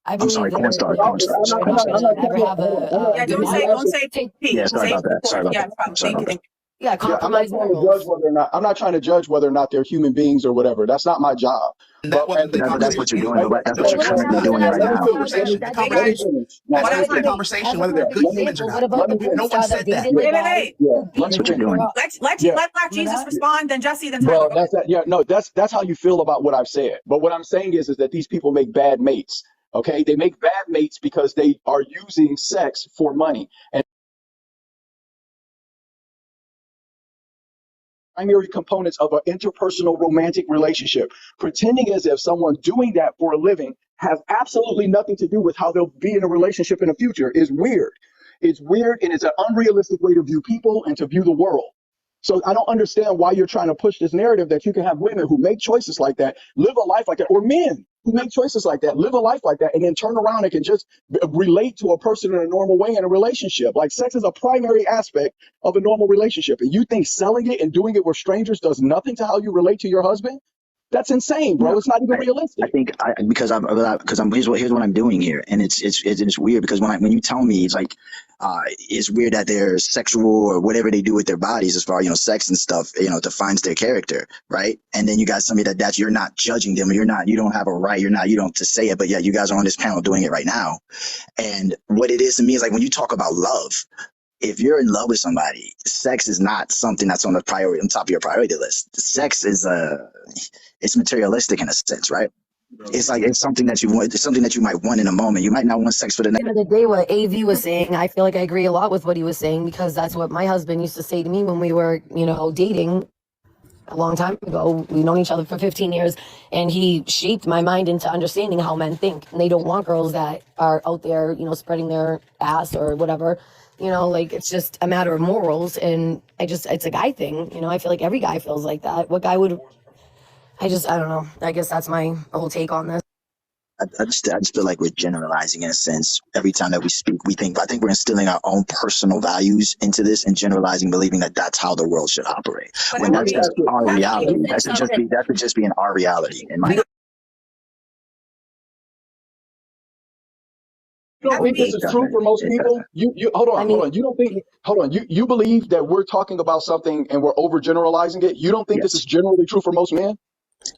I I'm believe sorry, porn they're stars. No, Porn they're stars. they're I'm Porn not not. I'm stars. gonna not ever giving. have Hold on. Yeah, good You don't asked morals. say Yeah, Pete. sorry Say about that. Sorry support. about Yeah, that. no problem. Sorry Thank you. about that. Thank Yeah, Yeah, I'm not compromise trying to judge morals. whether or not. I'm not trying to judge whether or not they're human beings or whatever. That's not my job. And that But wasn't the But that's what you're conversation. doing. hey, But that's what But you're what hey, currently about doing as right a That's now. the porn star conversation. that The that let me dated? conversation. finish. No, That's As let a me not the finish. perfect conversation. Whether they're good Let me humans or example, what not. about let the me No porn finish. one star that said that. dated the Wait, wait, guy wait. Yeah, who beat let That's me her what you're with her doing. up? yeah, Let Black Jesus respond, then Jesse, then Tyler. bro. Go ahead. That's that. Yeah, no, that's how you feel about what I've said. But what I'm saying is that these people make bad mates. Okay, they make bad mates because they are using sex for money. And primary components of an interpersonal romantic relationship, pretending as if someone doing that for a living has absolutely nothing to do with how they'll be in a relationship in the future is weird. It's weird and it's an unrealistic way to view people and to view the world. So I don't understand why you're trying to push this narrative that you can have women who make choices like that, live a life like that, or men who make choices like that, live a life like that, and then turn around and can just relate to a person in a normal way in a relationship. Like sex is a primary aspect of a normal relationship. And you think selling it and doing it with strangers does nothing to how you relate to your husband? That's insane, bro. No, It's not even I realistic. think because I'm here's what I'm doing here, and it's weird because when you tell me it's like it's weird that they're sexual or whatever they do with their bodies as far sex and stuff defines their character, right? And then you guys tell me that you're not judging them, you don't have a right, you don't to say it, but yeah, you guys are on this panel doing it right now. And what it is to me is like when you talk about love. If you're in love with somebody, sex is not something that's on top of your priority list. Sex is it's materialistic in a sense, right? It's like it's something that you want. It's something that you might want in a moment. You might not want sex for the At next. the end of the day, what AV was saying, I feel like I agree a lot with what he was saying because that's what my husband used to say to me when we were, dating a long time ago. We've known each other for 15 years, and he shaped my mind into understanding how men think. And they don't want girls that are out there, spreading their ass or whatever. Like it's just a matter of morals. And it's a guy thing. I feel like every guy feels like that. What guy would, I don't know. I guess that's my whole take on this. I just feel like we're generalizing in a sense. Every time that we speak, I think we're instilling our own personal values into this and generalizing, believing that that's how the world should operate. But When how that's do just you, our how do reality. you, That should just be in our reality. In my You don't think this is true for most people? You hold on, hold on. You don't think hold on. You believe that we're talking about something and we're overgeneralizing it? You don't think this is generally true for most men?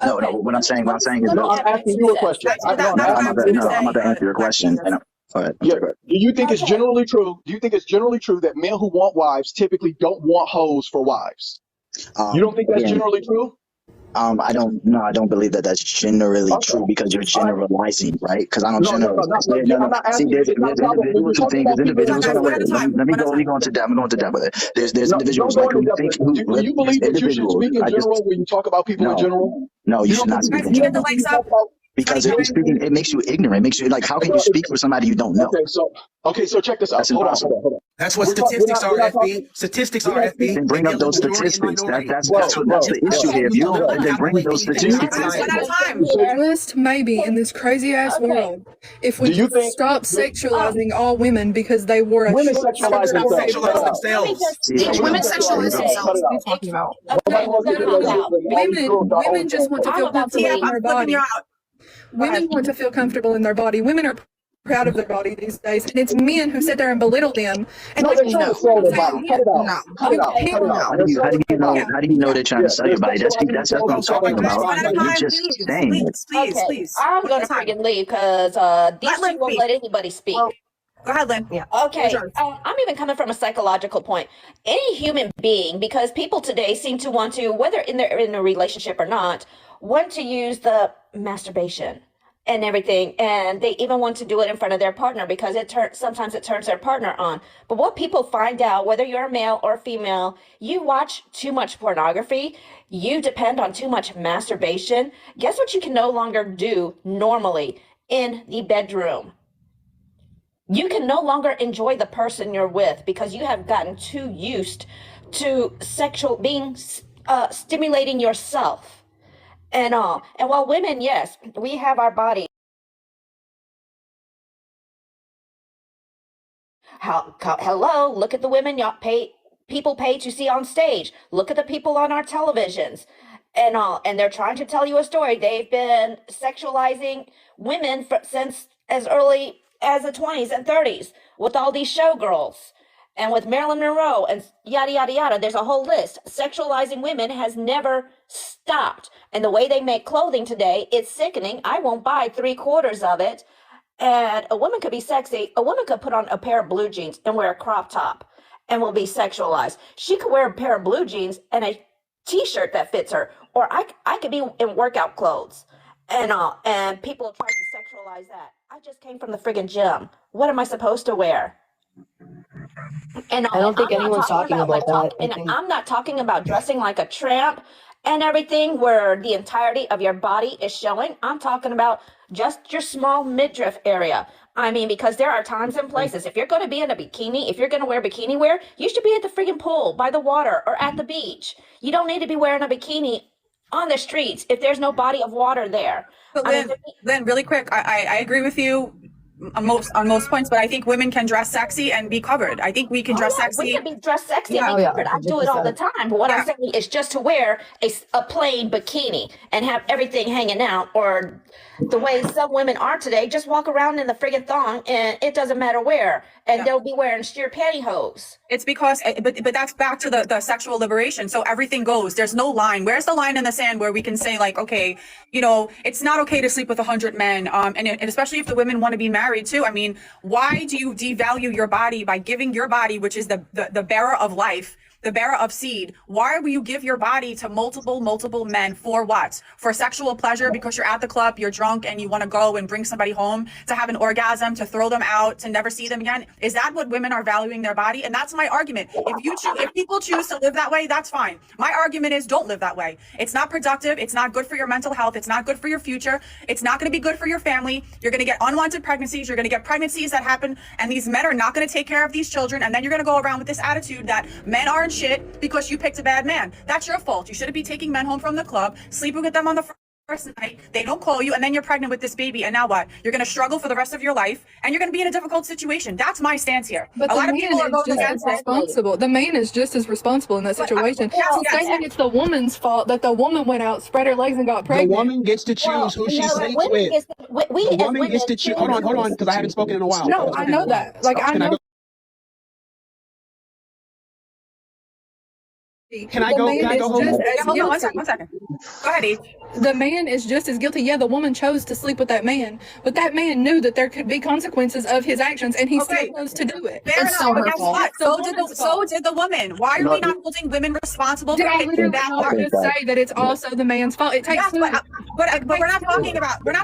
No, no. What I'm saying is No, I'm asking you a question. I'm about to answer your question. And go ahead. Yeah. Do you think it's generally true? Do you think it's generally true that men who want wives typically don't want hoes for wives? You don't think that's Again, generally true? I don't believe that that's generally true because you're generalizing, right? Because I don't generalize. I'm not See, asking you. there's It's not a problem. When you individuals who talk think, about there's people, individuals, hold on, wait, let me go into depth. I'm going to depth with it. There's no, individuals don't like go who into depth. think, Do you believe that you should individuals, speak in general when you talk about people in general? no, you should not speak in general. Because if you're speaking, it makes you ignorant. It makes you like, how can you speak for somebody you don't know? Okay, so check this out. That's impossible. Hold on. That's what statistics are, FB. Statistics are, FB. Then bring up those statistics. That's the issue here. If you don't, then bring those statistics. Just maybe in this crazy ass world, if we could stop sexualizing all women because they wore a women short sexualize themselves. Women sexualize themselves. What are you talking about? Women just want to feel comfortable in their body. Women want to feel comfortable in their body. Women are proud of their body these days, and it's men who sit there and belittle them. And No, they're trying to sell their body. Cut it out. Cut it out. Cut it out. How do you know they're trying to sell your body? That's what I'm talking about. You're just saying it. Please. I'm going to freaking leave because these two won't let anybody speak. Go ahead, Lynn. Yeah. Okay. I'm even coming from a psychological point. Any human being, because people today seem to want to, whether they're in a relationship or not, want to use the masturbation and everything, and they even want to do it in front of their partner because sometimes it turns their partner on. But what people find out, whether you're a male or a female, you watch too much pornography, you depend on too much masturbation. Guess what you can no longer do normally in the bedroom? You can no longer enjoy the person you're with because you have gotten too used to stimulating yourself and all. And while women, yes, we have our body. Hello, look at the women people pay to see on stage. Look at the people on our televisions and all. And they're trying to tell you a story. They've been sexualizing women since as early as the 20s and 30s with all these showgirls and with Marilyn Monroe and yada, yada, yada. There's a whole list. Sexualizing women has never stopped. And the way they make clothing today, it's sickening. I won't buy 3/4 of it. And a woman could be sexy. A woman could put on a pair of blue jeans and wear a crop top and will be sexualized. She could wear a pair of blue jeans and a t-shirt that fits her. Or I could be in workout clothes and people try to sexualize that. I just came from the friggin' gym. What am I supposed to wear? And I don't think anyone's talking about that. And I'm not talking about dressing like a tramp and everything where the entirety of your body is showing. I'm talking about just your small midriff area. I mean, because there are times and places. If you're going to be in a bikini, if you're going to wear bikini wear, you should be at the friggin' pool, by the water, or at the beach. You don't need to be wearing a bikini on the streets if there's no body of water there. But Lynn, really quick, I agree with you on most points, but I think women can dress sexy and be covered. I think we can dress sexy. We can be dressed sexy and be covered. I do it all the time. But what I'm saying is just to wear a plain bikini and have everything hanging out, or the way some women are today, just walk around in the friggin' thong and it doesn't matter where, and they'll be wearing sheer pantyhose. It's because, but that's back to the sexual liberation. So everything goes. There's no line. Where's the line in the sand where we can say like, okay, it's not okay to sleep with 100 men, and especially if the women want to be married too. I mean, why do you devalue your body by giving your body, which is the bearer of life, the bearer of seed? Why will you give your body to multiple men for what? For sexual pleasure, because you're at the club, you're drunk, and you want to go and bring somebody home to have an orgasm, to throw them out, to never see them again? Is that what women are valuing their body? And that's my argument. If people choose to live that way, that's fine. My argument is don't live that way. It's not productive. It's not good for your mental health. It's not good for your future. It's not going to be good for your family. You're going to get unwanted pregnancies. You're going to get pregnancies that happen, and these men are not going to take care of these children. And then you're going to go around with this attitude that men aren't shit because you picked a bad man. That's your fault. You shouldn't be taking men home from the club, sleeping with them on the first night, they don't call you, and then you're pregnant with this baby, and now what? You're going to struggle for the rest of your life, and you're going to be in a difficult situation. That's my stance here. But A the lot of man people are is going just as against it. responsible. The man is just as responsible in that situation. Yes, So yes. saying it's the woman's fault that the woman went out, spread her legs, and got The pregnant. woman gets to choose who she no, sleeps women with. gets we The as woman women gets to choose. Hold on, because I haven't spoken in a while. No, I know that. Like, I Can I know. go? Can I go? Can I go home? Hold on, one second. Go ahead, H. The man is just as guilty. Yeah, the woman chose to sleep with that man, but that man knew that there could be consequences of his actions, and he still chose to do it. Fair enough, but guess what? So did the woman. Why are No, we not holding women responsible Did for I picking literally that not part? just say that it's also the man's fault? It takes Yes, two. but we're not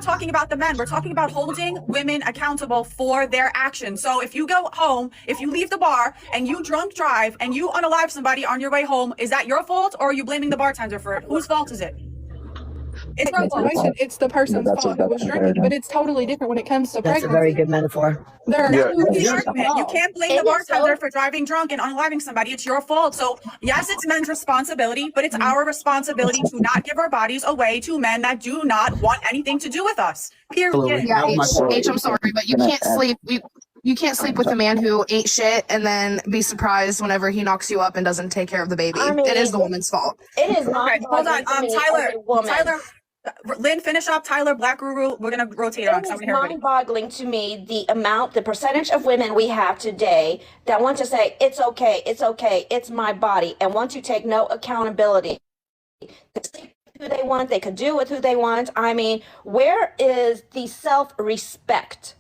talking about the men. We're talking about holding women accountable for their actions. So if you go home, if you leave the bar and you drunk drive and you unalive somebody on your way home, is that your fault, or are you blaming the bartender for it? Whose fault is it? It's her fault. It's the person's fault who was drinking, but it's totally different when it comes to That's pregnancy. a very good metaphor. There are Yeah. two The different argument. You laws. can't blame the bartender for driving drunk and unaliving somebody. It's your fault. So yes, it's men's responsibility, but it's our responsibility to not give our bodies away to men that do not want anything to do with us. Period. Yeah, H, I'm sorry, but you can't sleep. You can't sleep with a man who ain't shit and then be surprised whenever he knocks you up and doesn't take care of the baby. I mean, it is the woman's fault. It is not. Okay, hold on. Tyler, Lynn, finish up. Tyler, Black Guru, we're gonna rotate on. It is mind-boggling to me the percentage of women we have today that want to say it's okay, it's my body, and want to take no accountability. They sleep with who they want, they could do with who they want. I mean, where is the self-respect?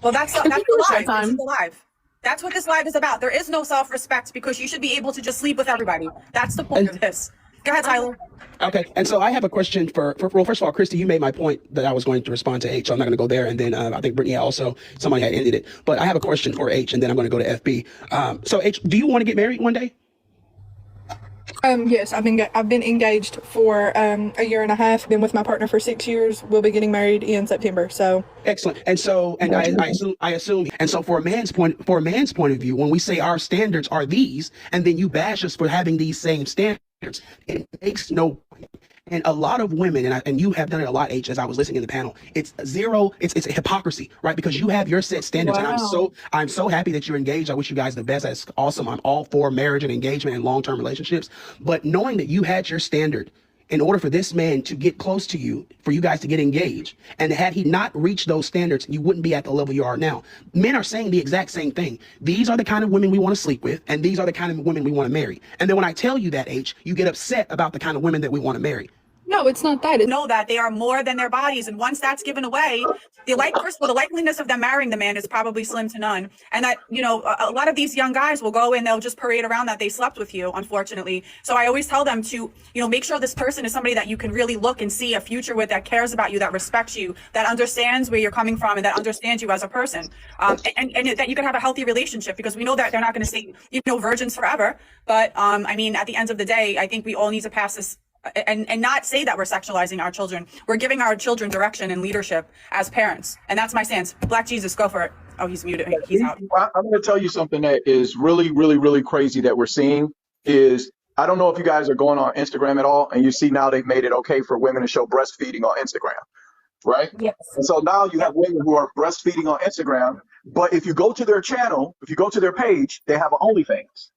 Well, that's the live. This is the live. That's what this live is about. There is no self-respect because you should be able to just sleep with everybody. That's the point of this. Go ahead, Tyler. Okay, and so I have a question for well, first of all, Christy, you made my point that I was going to respond to H, so I'm not going to go there, and then I think Brittany also, somebody had ended it, but I have a question for H, and then I'm going to go to FB. So H, do you want to get married one day? Yes, I've been engaged for a year and a half. Been with my partner for 6 years. We'll be getting married in September. So excellent. And so, and I assume, and so for a man's point of view, when we say our standards are these, and then you bash us for having these same standards, it makes no point. And a lot of women, and you have done it a lot, H, as I was listening to the panel, it's a hypocrisy, right? Because you have your set standards, and I'm so happy that you're engaged. I wish you guys the best. That's awesome. I'm all for marriage and engagement and long-term relationships. But knowing that you had your standard in order for this man to get close to you, for you guys to get engaged, and had he not reached those standards, you wouldn't be at the level you are now. Men are saying the exact same thing. These are the kind of women we want to sleep with, and these are the kind of women we want to marry. And then when I tell you that, H, you get upset about the kind of women that we want to marry. no, it's not that. Know that they are more than their bodies, and once that's given away, the likeliness of them marrying the man is probably slim to none. And that, you know, a lot of these young guys will go and they'll just parade around that they slept with you, unfortunately. So I always tell them to, you know, make sure this person is somebody that you can really look and see a future with, that cares about you, that respects you, that understands where you're coming from, and that understands you as a person, and that you can have a healthy relationship, because we know that they're not going to stay, you know, virgins forever. But I mean, at the end of the day, I think we all need to pass this and not say that we're sexualizing our children. We're giving our children direction and leadership as parents. And that's my stance. Black Jesus, go for it. Oh, he's muted. He's out. I'm going to tell you something that is really, really, really crazy that we're seeing is, I don't know if you guys are going on Instagram at all, and you see now they've made it okay for women to show breastfeeding on Instagram, right? Yes. And so now you have women who are breastfeeding on Instagram, but if you go to their channel, if you go to their page, they have an OnlyFans.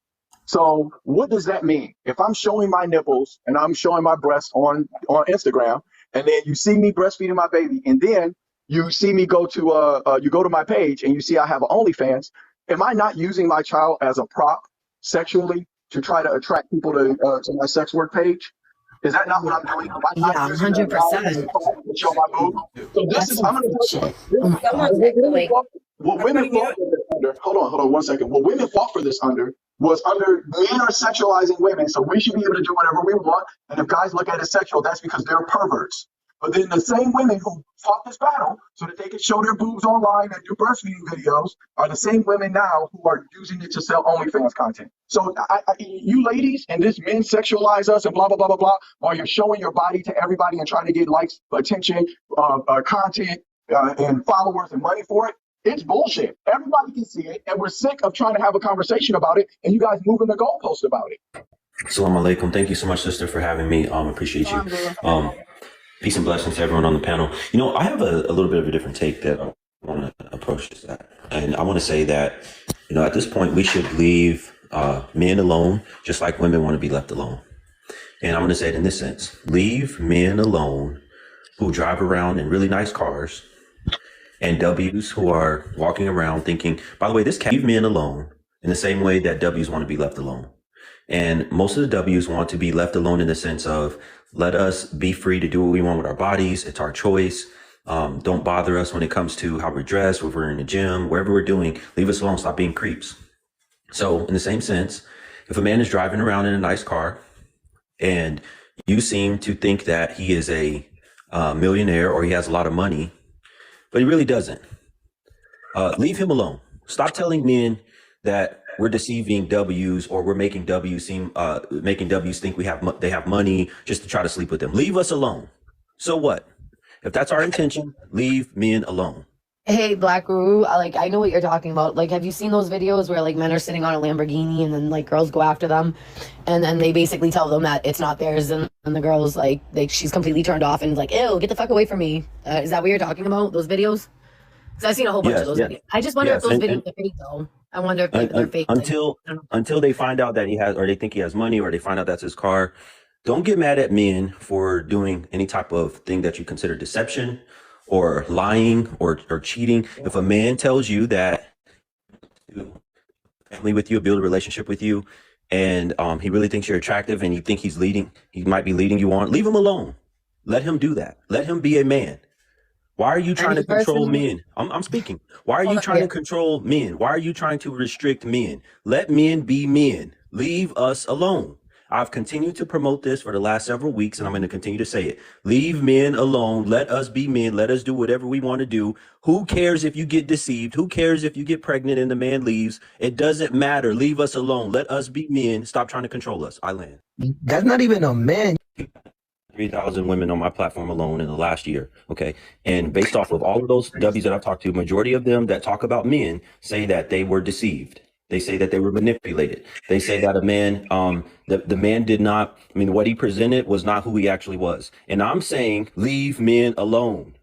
So what does that mean? If I'm showing my nipples and I'm showing my breasts on Instagram, and then you see me breastfeeding my baby, and then you see me go to my page and you see I have an OnlyFans, am I not using my child as a prop sexually to try to attract people to my sex work page? Is that not what I'm doing? Am I not 100%. to show my boob? So this is, I'm going to what women fought for this under, hold on 1 second. What women fought for this under was under men are sexualizing women, so we should be able to do whatever we want. And if guys look at it sexual, that's because they're perverts. But then the same women who fought this battle so that they could show their boobs online and do breastfeeding videos are the same women now who are using it to sell OnlyFans content. So you ladies and this men sexualize us and blah, blah, blah, blah, blah, while you're showing your body to everybody and trying to get likes, attention, content, and followers and money for it. It's bullshit. Everybody can see it, and we're sick of trying to have a conversation about it, and you guys moving the goalpost about it. Assalamu alaikum. Thank you so much, sister, for having me. Appreciate you. Peace and blessings to everyone on the panel. You know, I have a little bit of a different take that I want to approach this at. And I want to say that, you know, at this point, we should leave men alone, just like women want to be left alone. And I'm going to say it in this sense. Leave men alone who drive around in really nice cars and W's who are walking around thinking, by the way, this can't leave men alone in the same way that W's want to be left alone. And most of the W's want to be left alone in the sense of let us be free to do what we want with our bodies. It's our choice. Don't bother us when it comes to how we're dressed, if we're in the gym, wherever we're doing, leave us alone. Stop being creeps. So in the same sense, if a man is driving around in a nice car and you seem to think that he is a millionaire or he has a lot of money, but he really doesn't, leave him alone. Stop telling men that we're deceiving W's or we're making W's think they have money just to try to sleep with them. Leave us alone. So what? If that's our intention, leave men alone. Hey, Black Guru, I know what you're talking about. Like, have you seen those videos where like men are sitting on a Lamborghini and then like girls go after them, and then they basically tell them that it's not theirs, and the girl's like she's completely turned off and like, ew, get the fuck away from me. Is that what you're talking about? Those videos? Because I've seen a whole bunch of those videos. I just wonder if those videos are fake though. I wonder if they're fake. Until they find out that he has, or they think he has money, or they find out that's his car. Don't get mad at men for doing any type of thing that you consider deception or lying or cheating. If a man tells you that family with you, build a relationship with you, and he really thinks you're attractive and you think he might be leading you on, leave him alone. Let him do that. Let him be a man. Why are you trying to control men? I'm speaking. Why are you trying to control men? Why are you trying to restrict men? Let men be men. Leave us alone. I've continued to promote this for the last several weeks, and I'm going to continue to say it. Leave men alone. Let us be men. Let us do whatever we want to do. Who cares if you get deceived? Who cares if you get pregnant and the man leaves? It doesn't matter. Leave us alone. Let us be men. Stop trying to control us. I land. That's not even a man. 3,000 women on my platform alone in the last year. Okay. And based off of all of those W's that I've talked to, majority of them that talk about men say that they were deceived. They say that they were manipulated. They say that a man, the man did not, what he presented was not who he actually was. And I'm saying, leave men alone.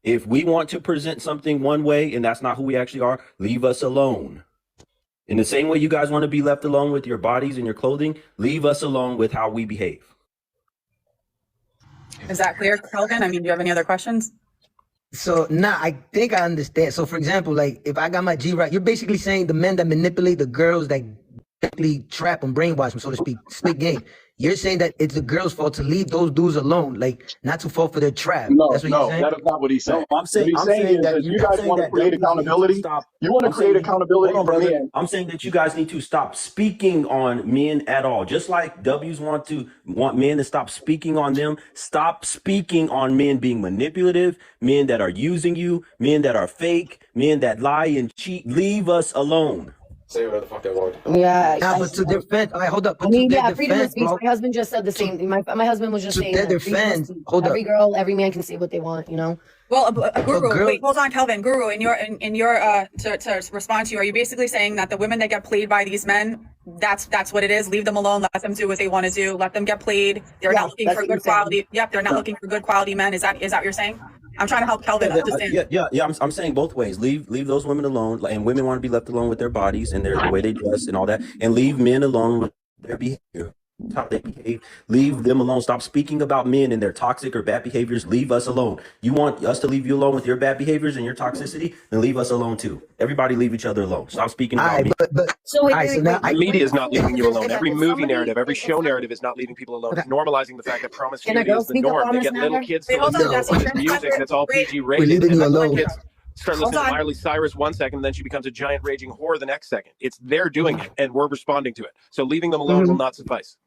If we want to present something one way and that's not who we actually are, leave us alone. In the same way you guys want to be left alone with your bodies and your clothing, leave us alone with how we behave. Is that clear, Kelvin? Do you have any other questions? So I think I understand. So for example, like if I got my G right, you're basically saying the men that manipulate the girls that basically trap and brainwash them, so to speak, split game. You're saying that it's the girl's fault to leave those dudes alone, like not to fall for their trap. No, that's what you're saying? that is not what he's saying. No, I'm saying that you guys want to create accountability. You want to create accountability for men. I'm saying that you guys need to stop speaking on men at all. Just like W's want men to stop speaking on them. Stop speaking on men being manipulative, men that are using you, men that are fake, men that lie and cheat. Leave us alone. Say whatever the fuck they want. Yeah. But to defend, all right, hold up. Freedom of speech. My husband just said the same thing. My husband was just saying that every girl, every man can say what they want, you know? Well, Guru, wait, hold on, Kelvin. Guru, in your to respond to you, are you basically saying that the women that get played by these men, that's what it is? Leave them alone. Let them do what they want to do. Let them get played. They're not looking for good quality. Yep, they're not looking for good quality men. Is that what you're saying? I'm trying to help Kelvin understand. Yeah. I'm saying both ways. Leave those women alone, and women want to be left alone with their bodies and the way they dress and all that, and leave men alone with their behavior. How they behave. Leave them alone. Stop speaking about men and their toxic or bad behaviors. Leave us alone. You want us to leave you alone with your bad behaviors and your toxicity? Then leave us alone too. Everybody leave each other alone. Stop speaking about me. The media is not leaving you alone. Every movie narrative, every show narrative is not leaving people alone. It's normalizing the fact that promiscuity is the norm. They get little kids to listen to music that's all PG rated. And little kids start listening to Miley Cyrus 1 second, and then she becomes a giant raging whore the next second. It's they're doing it, and we're responding to it. So leaving them alone will not suffice.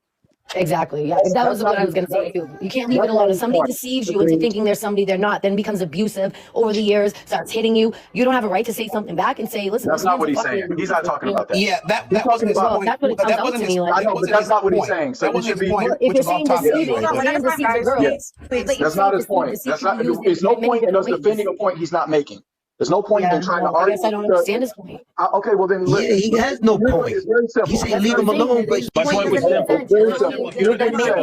Exactly. Yeah, that was what I was going to say too. You can't leave it alone. If somebody deceives you into thinking there's somebody they're not, then becomes abusive over the years, starts hitting you. You don't have a right to say something back and say, "Listen." That's not what he's saying. He's not talking about that. Yeah, that wasn't his point. That's what it comes out to me. I know, but that's not what he's saying. So it should be. If you're saying deceiving, man deceives a girl. That's not his point. That's not. There's no point in us defending a point he's not making. There's no point in trying to argue. I guess I don't understand his point. Okay, well then. Yeah, he has no point. It's very simple. He said leave him alone, but My point was simple. Very simple.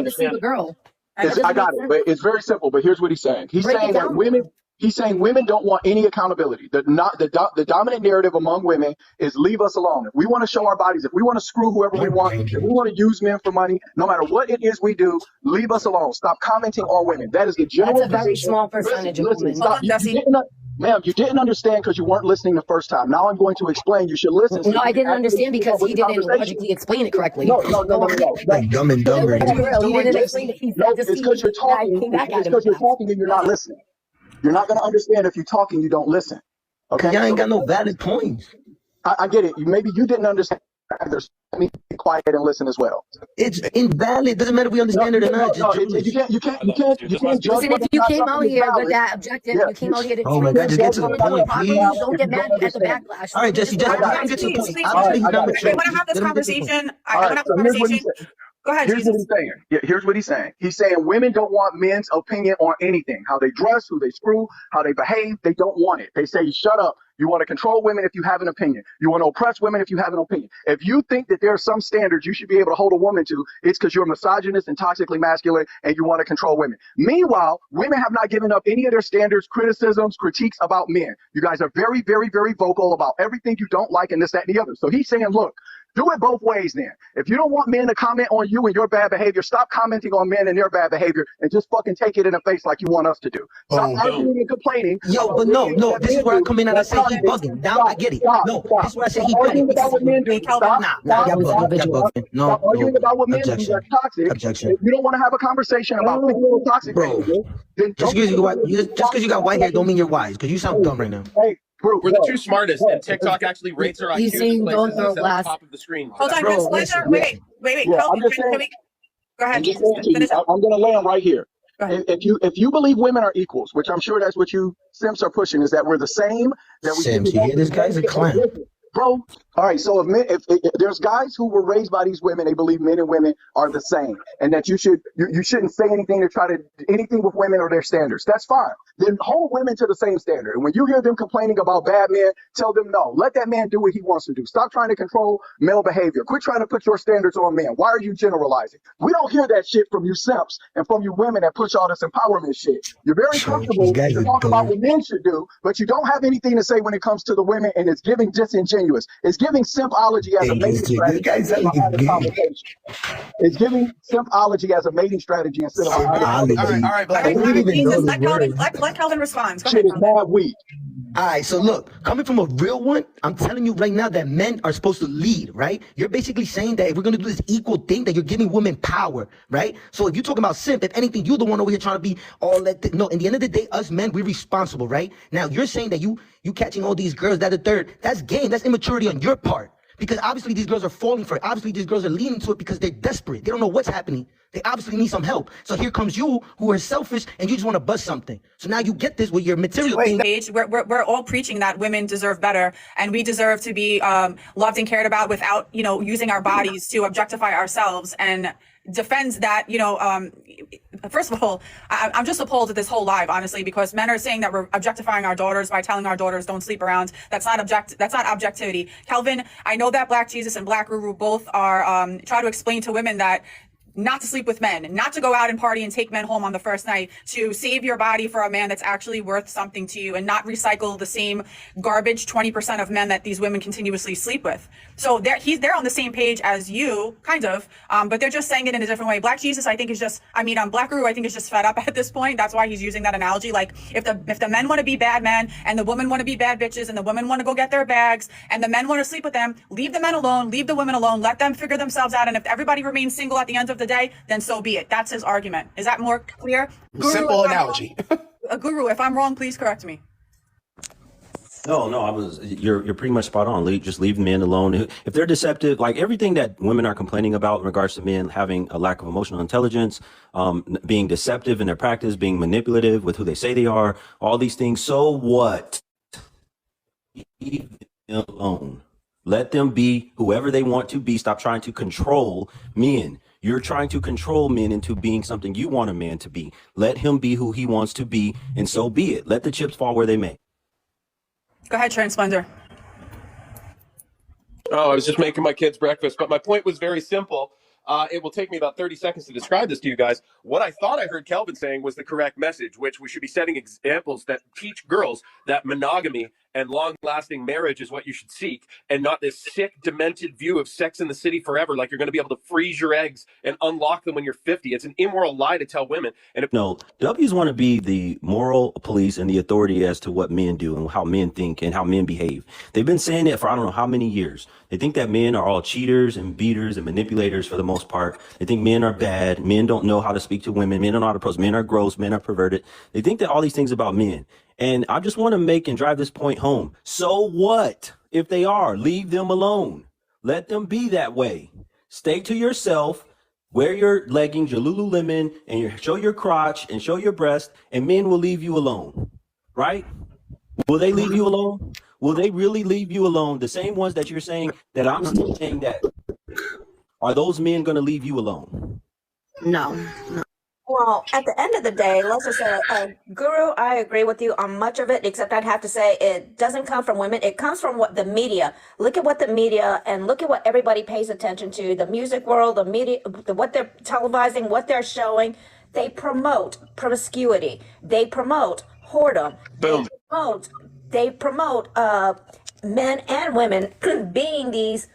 Deceive a girl. I got it, but it's very simple. But here's what he's saying. He's Break it saying that down. women. He's saying women don't want any accountability. The dominant narrative among women is leave us alone. If we want to show our bodies, if we want to screw whoever we want, if we want to use men for money, no matter what it is we do, leave us alone. Stop commenting on women. That is the general. That's a very position. small percentage of women. Stop. Ma'am, you didn't understand because you weren't listening the first time. Now I'm going to explain. You should listen. No, I didn't understand because he didn't logically explain it correctly. No. Like Dumb and Dumber. He didn't explain it. He No, it's because you're talking. It's because you're talking and you're not listening. You're not going to understand if you're talking, you don't listen. Okay? Y'all ain't got no valid points. I get it. Maybe you didn't understand. Let me be quiet and listen as well. It's invalid. Doesn't matter if we understand it or not. You can't judge. Listen, if you came out here with that objective, you came out here to Oh my God, just get to the point, please. Don't get mad at the backlash. All right, Jesse, just get to the point. Obviously, he's not mature. I want to have this conversation. I All want to right, have so a here's what conversation. he said. Go ahead, Here's what Jesus. he's saying. Yeah, here's what he's saying. He's saying women don't want men's opinion on anything. How they dress, who they screw, how they behave. They don't want it. They say, shut up. You want to control women if you have an opinion. You want to oppress women if you have an opinion. If you think that there are some standards you should be able to hold a woman to, it's because you're misogynist and toxically masculine and you want to control women. Meanwhile, women have not given up any of their standards, criticisms, critiques about men. You guys are very, very, very vocal about everything you don't like and this, that, and the other. So he's saying, look, do it both ways then. If you don't want men to comment on you and your bad behavior, stop commenting on men and their bad behavior and just fucking take it in the face like you want us to do. Stop arguing and complaining. Yo, but no, this is where I come in and I say he bugging. Now I get it. No, this is where I say he arguing bugging. about what men do. Stop Y'all bugging. No, Stop arguing about what men do. objection. That's toxic. Objection. If you don't want to have a conversation about little toxic Bro, behavior, then just because you got white hair don't mean you're wise, because you sound dumb right now. Hey, bro, We're the two smartest, and TikTok actually rates our He's IQ saying places don't and throw it's at glass. the top of the screen. Hold on, Bro, just listen, wait. Yeah, Kelvin, I'm just can we saying. go ahead? I'm just saying to you, Finish up. I'm going to land right here. Go ahead. If you believe women are equals, which I'm sure that's what you simps are pushing, is that we're the same. That we Sims, you hear this guy's a clown. Bro, all right. So if there's guys who were raised by these women, they believe men and women are the same, and that you shouldn't say anything to try to anything with women or their standards. That's fine. Then hold women to the same standard. And when you hear them complaining about bad men, tell them no. Let that man do what he wants to do. Stop trying to control male behavior. Quit trying to put your standards on men. Why are you generalizing? We don't hear that shit from you simps and from you women that push all this empowerment shit. You're very comfortable to talk about what men should do, but you don't have anything to say when it comes to the women, and it's giving disingenuous. It's giving simpology as a mating strategy. It's giving simpology as a mating strategy instead of All right, Jesus, let Kelvin respond. Go shit ahead, is mad weak. All right, so look, coming from a real one, I'm telling you right now that men are supposed to lead, right? You're basically saying that if we're gonna do this equal thing, that you're giving women power, right? So if you're talking about simp, if anything, you're the one over here trying to be all that. No, in the end of the day, us men, we're responsible, right? Now you're saying that you catching all these girls, that the third, that's game, that's immaturity on your part. Because obviously these girls are falling for it. Obviously these girls are leaning to it because they're desperate. They don't know what's happening. They obviously need some help. So here comes you, who are selfish, and you just want to bust something. So now you get this with your material thing. We're all preaching that women deserve better, and we deserve to be loved and cared about without, using our bodies to objectify ourselves, and defends that, first of all, I'm just appalled at this whole live, honestly, because men are saying that we're objectifying our daughters by telling our daughters don't sleep around. That's not objectivity. Kelvin, I know that Black Jesus and Black Guru both are try to explain to women that not to sleep with men, not to go out and party and take men home on the first night, to save your body for a man that's actually worth something to you, and not recycle the same garbage 20% of men that these women continuously sleep with. So they're on the same page as you, kind of, but they're just saying it in a different way. Black Jesus, I think, is just, Black Guru, I think, is just fed up at this point. That's why he's using that analogy. Like, if the men want to be bad men, and the women want to be bad bitches, and the women want to go get their bags, and the men want to sleep with them, leave the men alone, leave the women alone, let them figure themselves out, and if everybody remains single at the end of the day, then so be it. That's his argument. Is that more clear? Simple analogy. Guru, if I'm wrong, please correct me. No, you're pretty much spot on. Just leave men alone. If they're deceptive, like everything that women are complaining about in regards to men having a lack of emotional intelligence, being deceptive in their practice, being manipulative with who they say they are, all these things. So what? Leave them alone. Let them be whoever they want to be. Stop trying to control men. You're trying to control men into being something you want a man to be. Let him be who he wants to be, and so be it. Let the chips fall where they may. Go ahead, Transplender. Oh, I was just making my kids breakfast, but my point was very simple. It will take me about 30 seconds to describe this to you guys. What I thought I heard Kelvin saying was the correct message, which we should be setting examples that teach girls that monogamy and long-lasting marriage is what you should seek, and not this sick, demented view of Sex in the City forever, like you're going to be able to freeze your eggs and unlock them when you're 50. It's an immoral lie to tell women. And No, W's want to be the moral police and the authority as to what men do and how men think and how men behave. They've been saying it for I don't know how many years. They think that men are all cheaters and beaters and manipulators for the most part. They think men are bad. Men don't know how to speak to women. Men don't know how to approach. Men are gross. Men are perverted. They think that all these things about men. And I just want to make and drive this point home. So what if they are? Leave them alone. Let them be that way. Stay to yourself. Wear your leggings, your Lululemon, and show your crotch and show your breast, and men will leave you alone, right? Will they leave you alone? Will they really leave you alone? The same ones that you're saying that I'm still saying that. Are those men going to leave you alone? No. Well, at the end of the day, let's just say, Guru, I agree with you on much of it, except I'd have to say it doesn't come from women. It comes from what the media. Look at what the media and look at what everybody pays attention to. The music world, the media, what they're televising, what they're showing. They promote promiscuity. They promote whoredom. Boom. They promote men and women being these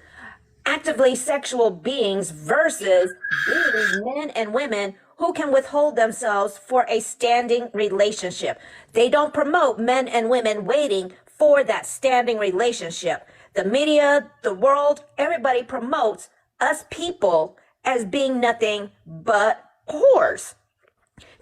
actively sexual beings versus being men and women who can withhold themselves for a standing relationship. They don't promote men and women waiting for that standing relationship. The media, the world, everybody promotes us people as being nothing but whores.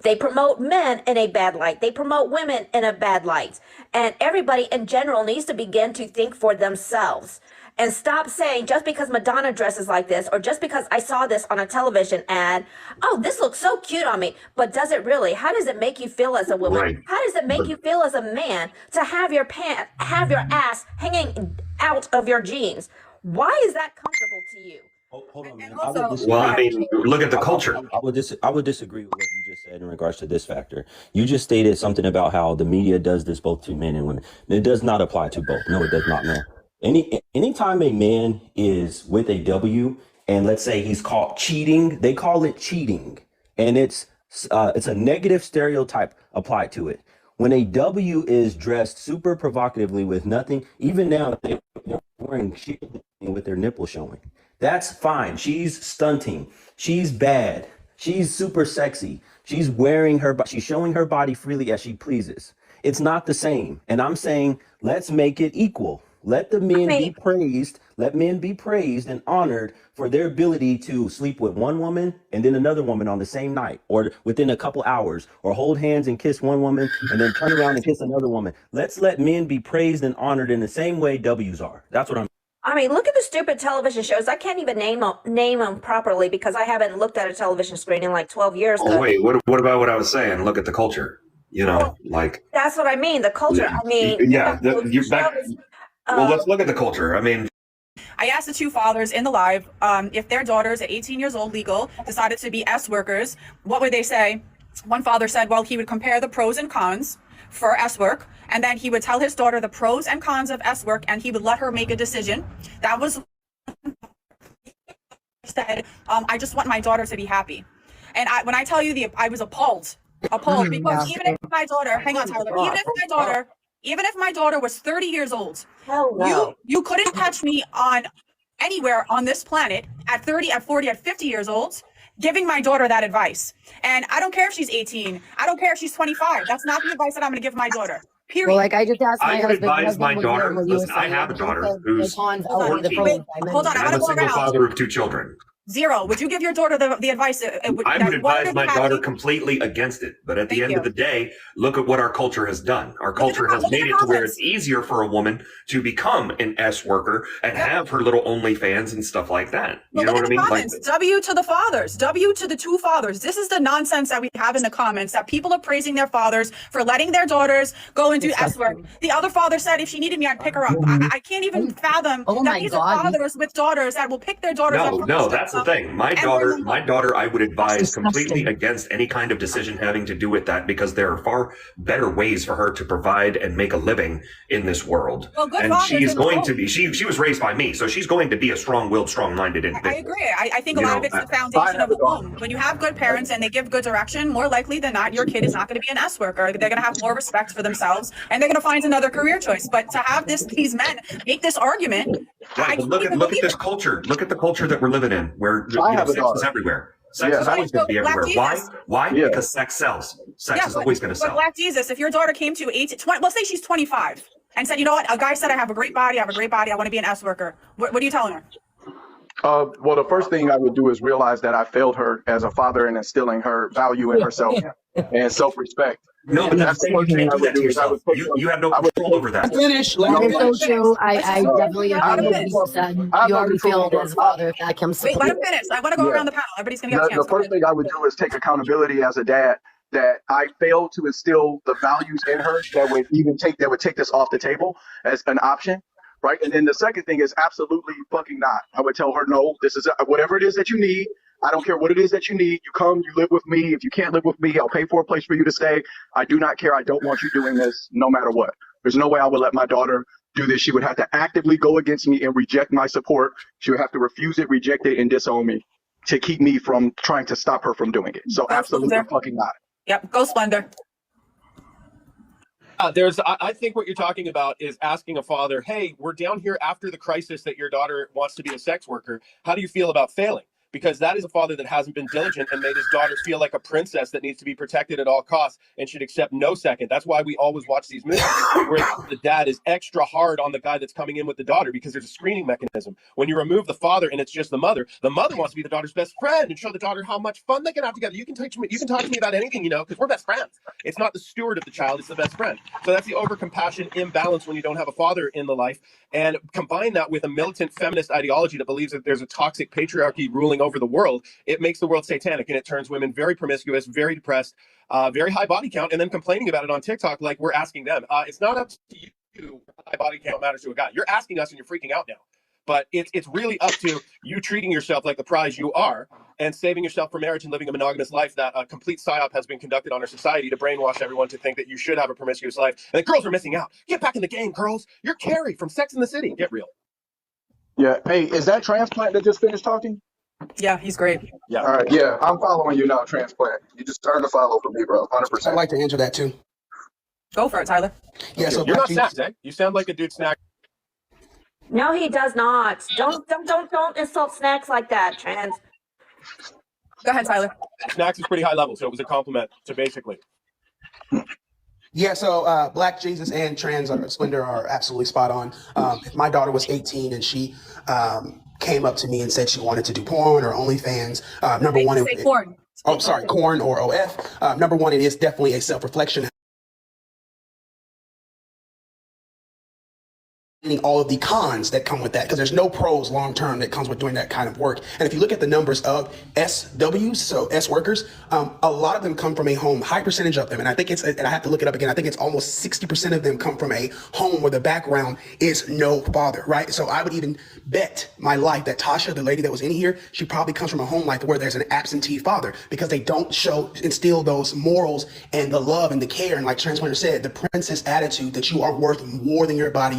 They promote men in a bad light. They promote women in a bad light. And everybody in general needs to begin to think for themselves and stop saying just because Madonna dresses like this or just because I saw this on a television ad, oh, this looks so cute on me. But does it really? How does it make you feel as a woman? Right. How does it make you feel as a man to have your ass hanging out of your jeans? Why is that comfortable to you? Hold on, man. Well, I mean, look at the culture. I would disagree with what you just said in regards to this factor. You just stated something about how the media does this both to men and women. It does not apply to both. No, it does not, man. Anytime a man is with a W and let's say he's caught cheating, they call it cheating, and it's a negative stereotype applied to it. When a W is dressed super provocatively with nothing, even now they're wearing shit with their nipple showing. That's fine. She's stunting. She's bad. She's super sexy. She's she's showing her body freely as she pleases. It's not the same. And I'm saying, let's make it equal. Let the men be praised. Let men be praised and honored for their ability to sleep with one woman and then another woman on the same night or within a couple hours, or hold hands and kiss one woman and then turn around and kiss another woman. Let's let men be praised and honored in the same way W's are. That's what I'm. I mean, look at the stupid television shows. I can't even name them properly because I haven't looked at a television screen in like 12 years. Oh, wait, what about what I was saying? Look at the culture. You know, like. That's what I mean. The culture. I mean. Yeah, you're back. Well, let's look at the culture. I mean, I asked the two fathers in the live if their daughters at 18 years old, legal, decided to be S workers, what would they say? One father said, well, he would compare the pros and cons for S work, and then he would tell his daughter the pros and cons of S work, and he would let her make a decision. That was said, I just want my daughter to be happy. And when I tell you I was appalled because even if my daughter, hang on, Tyler, even if my daughter was 30 years old, you couldn't catch me on anywhere on this planet at 30, at 40, at 50 years old, giving my daughter that advice. And I don't care if she's 18. I don't care if she's 25. That's not the advice that I'm going to give my daughter. Period. Well, like I just asked my husband. I advise my daughter. Listen, I have a daughter who's 14. Hold on, I'm a single father of 2 children. Zero. Would you give your daughter the advice? I would advise my daughter completely against it. But at the end of the day, look at what our culture has done. Our culture has made it to where it's easier for a woman to become an S worker and have her little OnlyFans and stuff like that. You know what I mean? Like, W to the fathers. W to the two fathers. This is the nonsense that we have in the comments, that people are praising their fathers for letting their daughters go and do S work. The other father said if she needed me, I'd pick her up. I can't even fathom that these are fathers with daughters that will pick their daughters up. No, that's the thing. My daughter, I would advise completely against any kind of decision having to do with that, because there are far better ways for her to provide and make a living in this world. Well, good and fathers she's in the going home. to be, she was raised by me, so she's going to be a strong-willed, strong-minded individual. I agree. I think a lot of it's the foundation of the home. When you have good parents and they give good direction, more likely than not, your kid is not going to be an S worker. They're going to have more respect for themselves, and they're going to find another career choice. But to have these men make this argument, Right, but look at this culture. Look at the culture that we're living in, where sex is everywhere. Sex is always going to be everywhere. Why? Because sex sells. Sex is always going to sell. But Black Jesus, if your daughter came to 18, 20, let's say she's 25, and said, you know what, a guy said I have a great body, I want to be an S worker. What are you telling her? Well, the first thing I would do is realize that I failed her as a father in instilling her value in herself and self-respect. No, but that's the first thing I would do is you have no control over that. Finish. That's so true. I definitely agree with what you said. You already failed as a father if that comes to Wait, let him finish. I want to go around the panel. Everybody's going to get a chance. The first thing I would do is take accountability as a dad that I failed to instill the values in her that would take this off the table as an option. Right. And then the second thing is absolutely fucking not. I would tell her, no, this is whatever it is that you need. I don't care what it is that you need. You come, you live with me. If you can't live with me, I'll pay for a place for you to stay. I do not care. I don't want you doing this no matter what. There's no way I would let my daughter do this. She would have to actively go against me and reject my support. She would have to refuse it, reject it, and disown me to keep me from trying to stop her from doing it. So absolutely fucking not. Yep. Go Splendor. I think what you're talking about is asking a father, hey, we're down here after the crisis that your daughter wants to be a sex worker. How do you feel about failing? Because that is a father that hasn't been diligent and made his daughter feel like a princess that needs to be protected at all costs and should accept no second. That's why we always watch these movies where the dad is extra hard on the guy that's coming in with the daughter, because there's a screening mechanism. When you remove the father and it's just the mother wants to be the daughter's best friend and show the daughter how much fun they can have together. You can talk to me about anything, because we're best friends. It's not the steward of the child, it's the best friend. So that's the over-compassion imbalance when you don't have a father in the life. And combine that with a militant feminist ideology that believes that there's a toxic patriarchy ruling over the world, it makes the world satanic, and it turns women very promiscuous, very depressed, very high body count, and then complaining about it on TikTok like we're asking them. It's not up to you high body count matters to a guy. You're asking us and you're freaking out now. But it's really up to you treating yourself like the prize you are and saving yourself for marriage and living a monogamous life that a complete psyop has been conducted on our society to brainwash everyone to think that you should have a promiscuous life. And the girls are missing out. Get back in the game, girls. You're Carrie from Sex and the City. Get real. Yeah. Hey, is that Transplant that just finished talking? Yeah, he's great. Yeah. All right. Yeah, I'm following you now, Transplant. You just earned a follow from me, bro. 100%. I'd like to answer that too. Go for it, Tyler. Yeah, so you're not Snacks, eh? You sound like a dude Snack. No, he does not. Don't insult Snacks like that, Trans. Go ahead, Tyler. Snacks is pretty high level, so it was a compliment to basically. Yeah, so Black Jesus and Trans Splendor are absolutely spot on. If my daughter was 18 and she came up to me and said she wanted to do porn or OnlyFans, number one, porn. Oh, sorry, corn or OF. Number one, it is definitely a self-reflection. All of the cons that come with that, because there's no pros long term that comes with doing that kind of work. And if you look at the numbers of SWs, so S workers, a lot of them come from a home, high percentage of them, and I think and I have to look it up again, I think it's almost 60% of them come from a home where the background is no father, right? So I would even bet my life that Tasha, the lady that was in here, she probably comes from a home life where there's an absentee father, because they don't instill those morals and the love and the care, and like Transplanter said, the princess attitude that you are worth more than your body,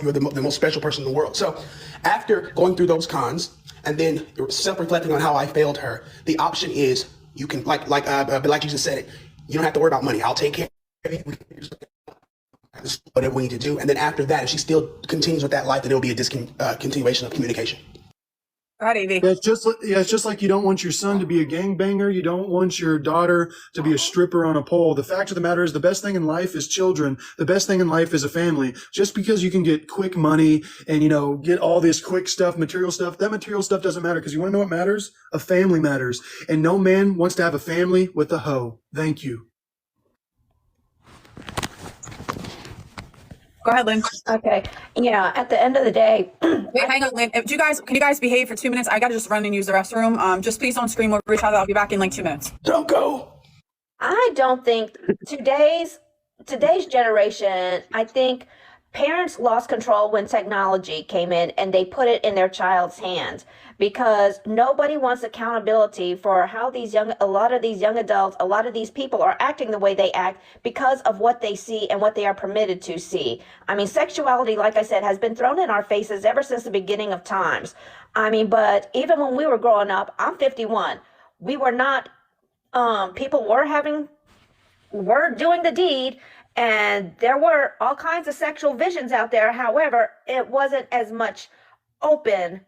you're the most special person in the world. So after going through those cons and then self-reflecting on how I failed her, the option is you can, like you just said it, you don't have to worry about money. I'll take care of you. Whatever we need to do. And then after that, if she still continues with that life, then it'll be a continuation of communication. Go ahead, AV. It's just like you don't want your son to be a gangbanger. You don't want your daughter to be a stripper on a pole. The fact of the matter is the best thing in life is children. The best thing in life is a family. Just because you can get quick money and, get all this quick stuff, material stuff, that material stuff doesn't matter, because you want to know what matters? A family matters. And no man wants to have a family with a hoe. Thank you. Go ahead, Lynn. Okay. At the end of the day. Wait, hang on, Lynn. Can you guys behave for 2 minutes? I got to just run and use the restroom. Just please don't scream over each other. I'll be back in like 2 minutes. Don't go. I don't think today's generation, I think Parents lost control when technology came in and they put it in their child's hands because nobody wants accountability for how a lot of these young adults, a lot of these people are acting the way they act because of what they see and what they are permitted to see. I mean, sexuality, like I said, has been thrown in our faces ever since the beginning of times. I mean, but even when we were growing up, I'm 51. We were not, people were doing the deed, and there were all kinds of sexual visions out there. However, it wasn't as much open,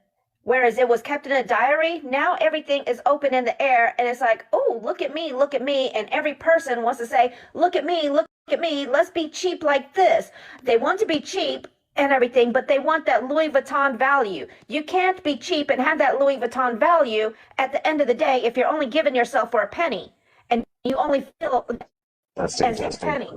whereas it was kept in a diary. Now everything is open in the air, and it's like, oh, look at me, and every person wants to say, look at me, let's be cheap like this. They want to be cheap and everything, but they want that Louis Vuitton value. You can't be cheap and have that Louis Vuitton value at the end of the day if you're only giving yourself for a penny, and you only feel That's as a penny.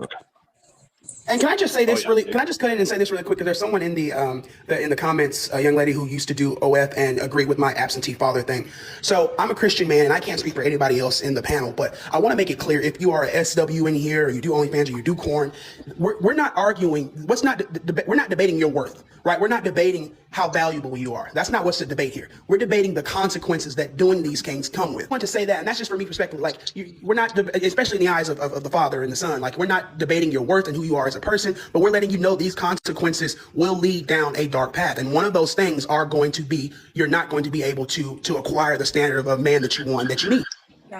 And can I just say this Can I just cut in and say this really quick? Because there's someone in the comments, a young lady who used to do OF and agree with my absentee father thing. So I'm a Christian man, and I can't speak for anybody else in the panel, but I want to make it clear: if you are a SW in here, or you do OnlyFans, or you do corn, we're not arguing. We're not debating your worth, right? We're not debating how valuable you are. That's not what's the debate here. We're debating the consequences that doing these things come with. I want to say that, and that's just from me perspective. Like, we're not, especially in the eyes of the father and the son, like, we're not debating your worth and who you are as a person, but we're letting you know these consequences will lead down a dark path. And one of those things are going to be, you're not going to be able to acquire the standard of a man that you want, that you need.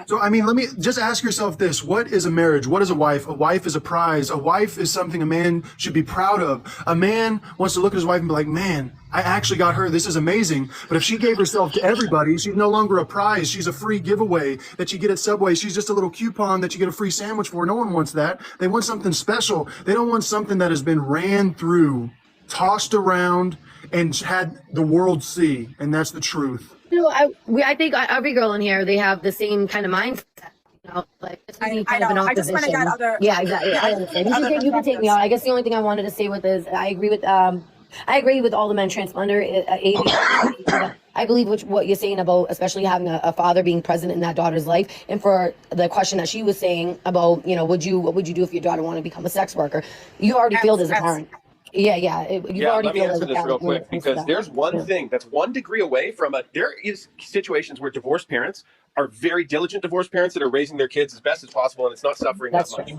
So, I mean, let me just ask yourself this. What is a marriage? What is a wife? A wife is a prize. A wife is something a man should be proud of. A man wants to look at his wife and be like, man, I actually got her. This is amazing. But if she gave herself to everybody, she's no longer a prize. She's a free giveaway that you get at Subway. She's just a little coupon that you get a free sandwich for. No one wants that. They want something special. They don't want something that has been ran through, tossed around, and had the world see. And that's the truth. You know, I think every girl in here, they have the same kind of mindset. You know, like it's really kind of an opposition. Yeah, exactly. I understand. You can take me out. I guess the only thing I wanted to say with is I agree with all the men transponder. I believe what you're saying about especially having a father being present in that daughter's life, and for the question that she was saying about, you know, what would you do if your daughter wanted to become a sex worker? You already feel as a parent. Yeah. Let me answer this real quick, because there's one thing that's 1 degree away from there is situations where divorced parents are very diligent divorced parents that are raising their kids as best as possible, and it's not suffering that much.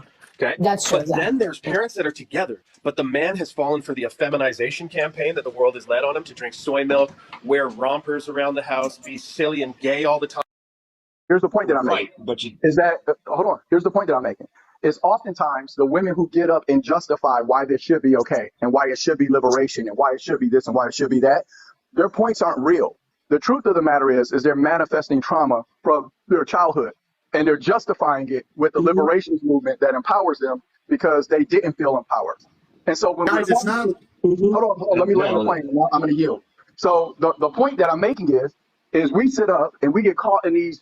Okay. That's true. But then there's parents that are together, but the man has fallen for the effeminization campaign that the world has led on him to drink soy milk, wear rompers around the house, be silly and gay all the time. Here's the point that I'm making. Hold on. Here's the point that I'm making. Is oftentimes the women who get up and justify why this should be okay and why it should be liberation and why it should be this and why it should be that, their points aren't real. The truth of the matter is they're manifesting trauma from their childhood, and they're justifying it with the liberation movement that empowers them because they didn't feel empowered. And so when Guys, it's not. Hold on, let me land the plane. I'm going to yield. So the point that I'm making is we sit up and we get caught in these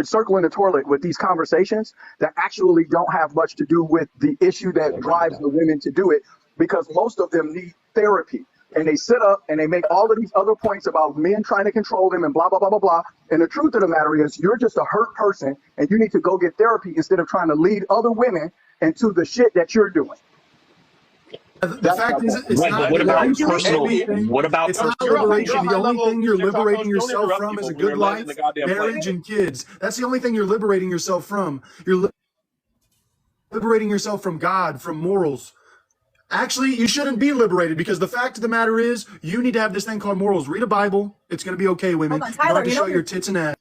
circling the toilet with these conversations that actually don't have much to do with the issue that drives the women to do it, because most of them need therapy. And they sit up and they make all of these other points about men trying to control them and blah, blah, blah, blah, blah. And the truth of the matter is you're just a hurt person and you need to go get therapy instead of trying to lead other women into the shit that you're doing. The fact is, it's not. What about personal? What about it's not liberation. The only thing you're liberating yourself from is a good life, marriage, and kids. That's the only thing you're liberating yourself from. You're liberating yourself from God, from morals. Actually, you shouldn't be liberated, because the fact of the matter is you need to have this thing called morals. Read a Bible. It's going to be okay, women. You don't have to show your tits and ass.